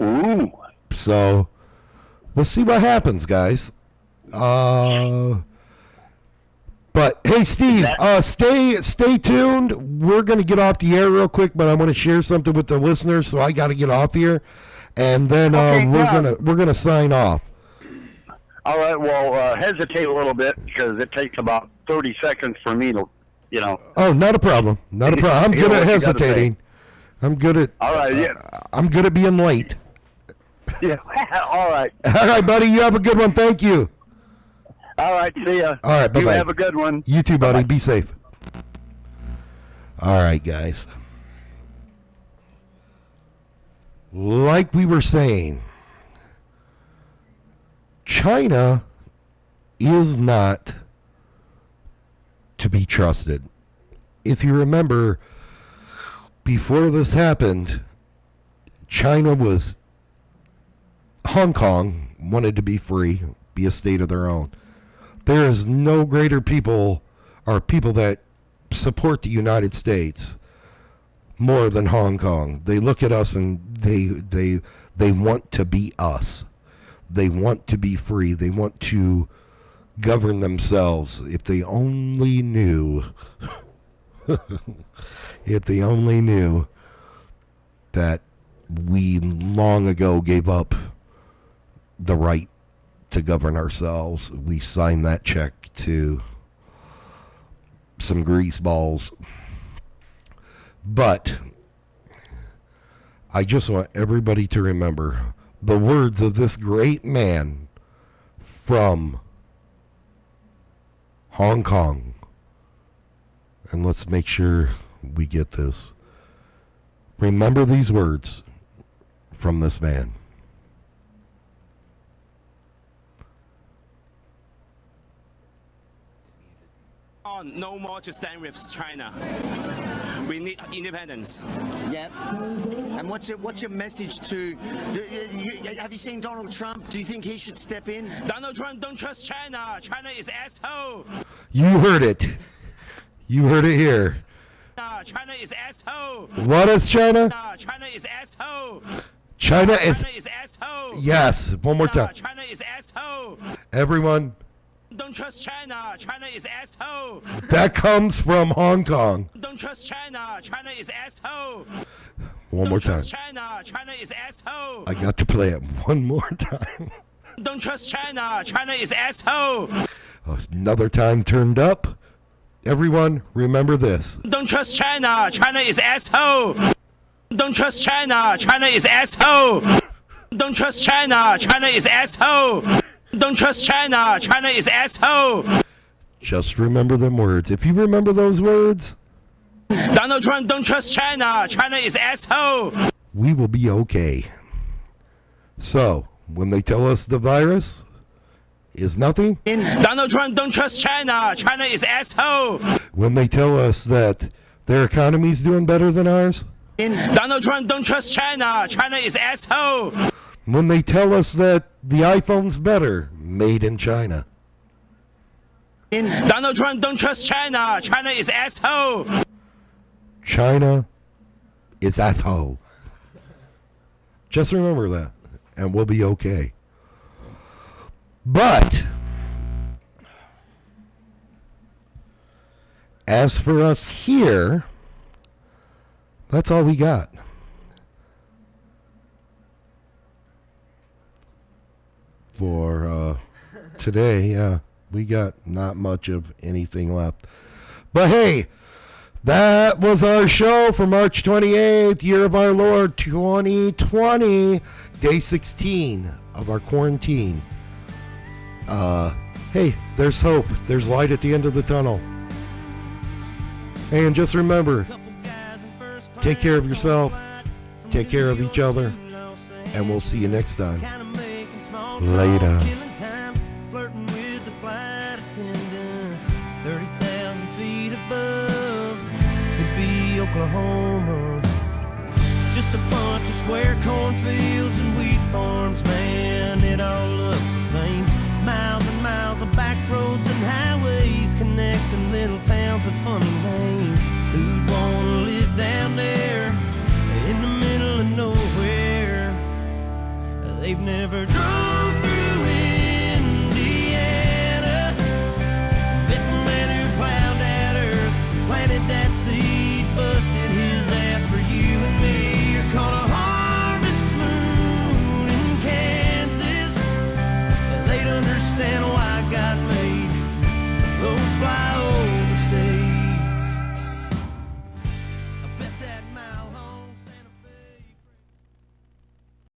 Ooh. So we'll see what happens, guys. But hey, Steve, stay tuned. We're gonna get off the air real quick, but I want to share something with the listeners, so I got to get off here, and then we're gonna sign off. All right. Well, hesitate a little bit because it takes about 30 seconds for me to, Oh, not a problem. Not a problem. I'm good at hesitating. I'm good at. All right. Yeah. I'm good at being late. Yeah. All right. All right, buddy. You have a good one. Thank you. All right, see ya. All right, bye-bye. You have a good one. You too, buddy. Bye-bye. Be safe. All right, guys. Like we were saying, China is not to be trusted. If you remember, before this happened, Hong Kong wanted to be free, be a state of their own. There is no greater people that support the United States more than Hong Kong. They look at us and they want to be us. They want to be free. They want to govern themselves. If they only knew, if they only knew that we long ago gave up the right to govern ourselves. We signed that check to some grease balls. But I just want everybody to remember the words of this great man from Hong Kong. And let's make sure we get this. Remember these words from this man. No more to stand with China. We need independence. Yeah. And what's your message to? Have you seen Donald Trump? Do you think he should step in? Donald Trump don't trust China. China is asshole. You heard it. You heard it here. China is asshole. What is China? China is asshole. China is asshole. Yes. One more time. China is asshole. Everyone. Don't trust China. China is asshole. That comes from Hong Kong. Don't trust China. China is asshole. One more time. China. China is asshole. I got to play it one more time. Don't trust China. China is asshole. Another time turned up. Everyone, remember this. Don't trust China. China is asshole. Don't trust China. China is asshole. Don't trust China. China is asshole. Don't trust China. China is asshole. Just remember them words. If you remember those words, Donald Trump, don't trust China. China is asshole. We will be okay. So, when they tell us the virus is nothing, Donald Trump, don't trust China. China is asshole. When they tell us that their economy is doing better than ours, Donald Trump, don't trust China. China is asshole. When they tell us that the iPhone's better, made in China. Donald Trump, don't trust China. China is asshole. China is asshole. Just remember that, and we'll be okay. But as for us here, that's all we got. For today, we got not much of anything left. But hey, that was our show for March 28th, year of our Lord 2020, day 16 of our quarantine. Hey, there's hope. There's light at the end of the tunnel. And just remember, take care of yourself, take care of each other, and we'll see you next time. Later. Flirting with the flight attendants, 30,000 feet above, could be Oklahoma. Just a bunch of square cornfields and wheat farms, man, it all looks the same. Miles and miles of back roads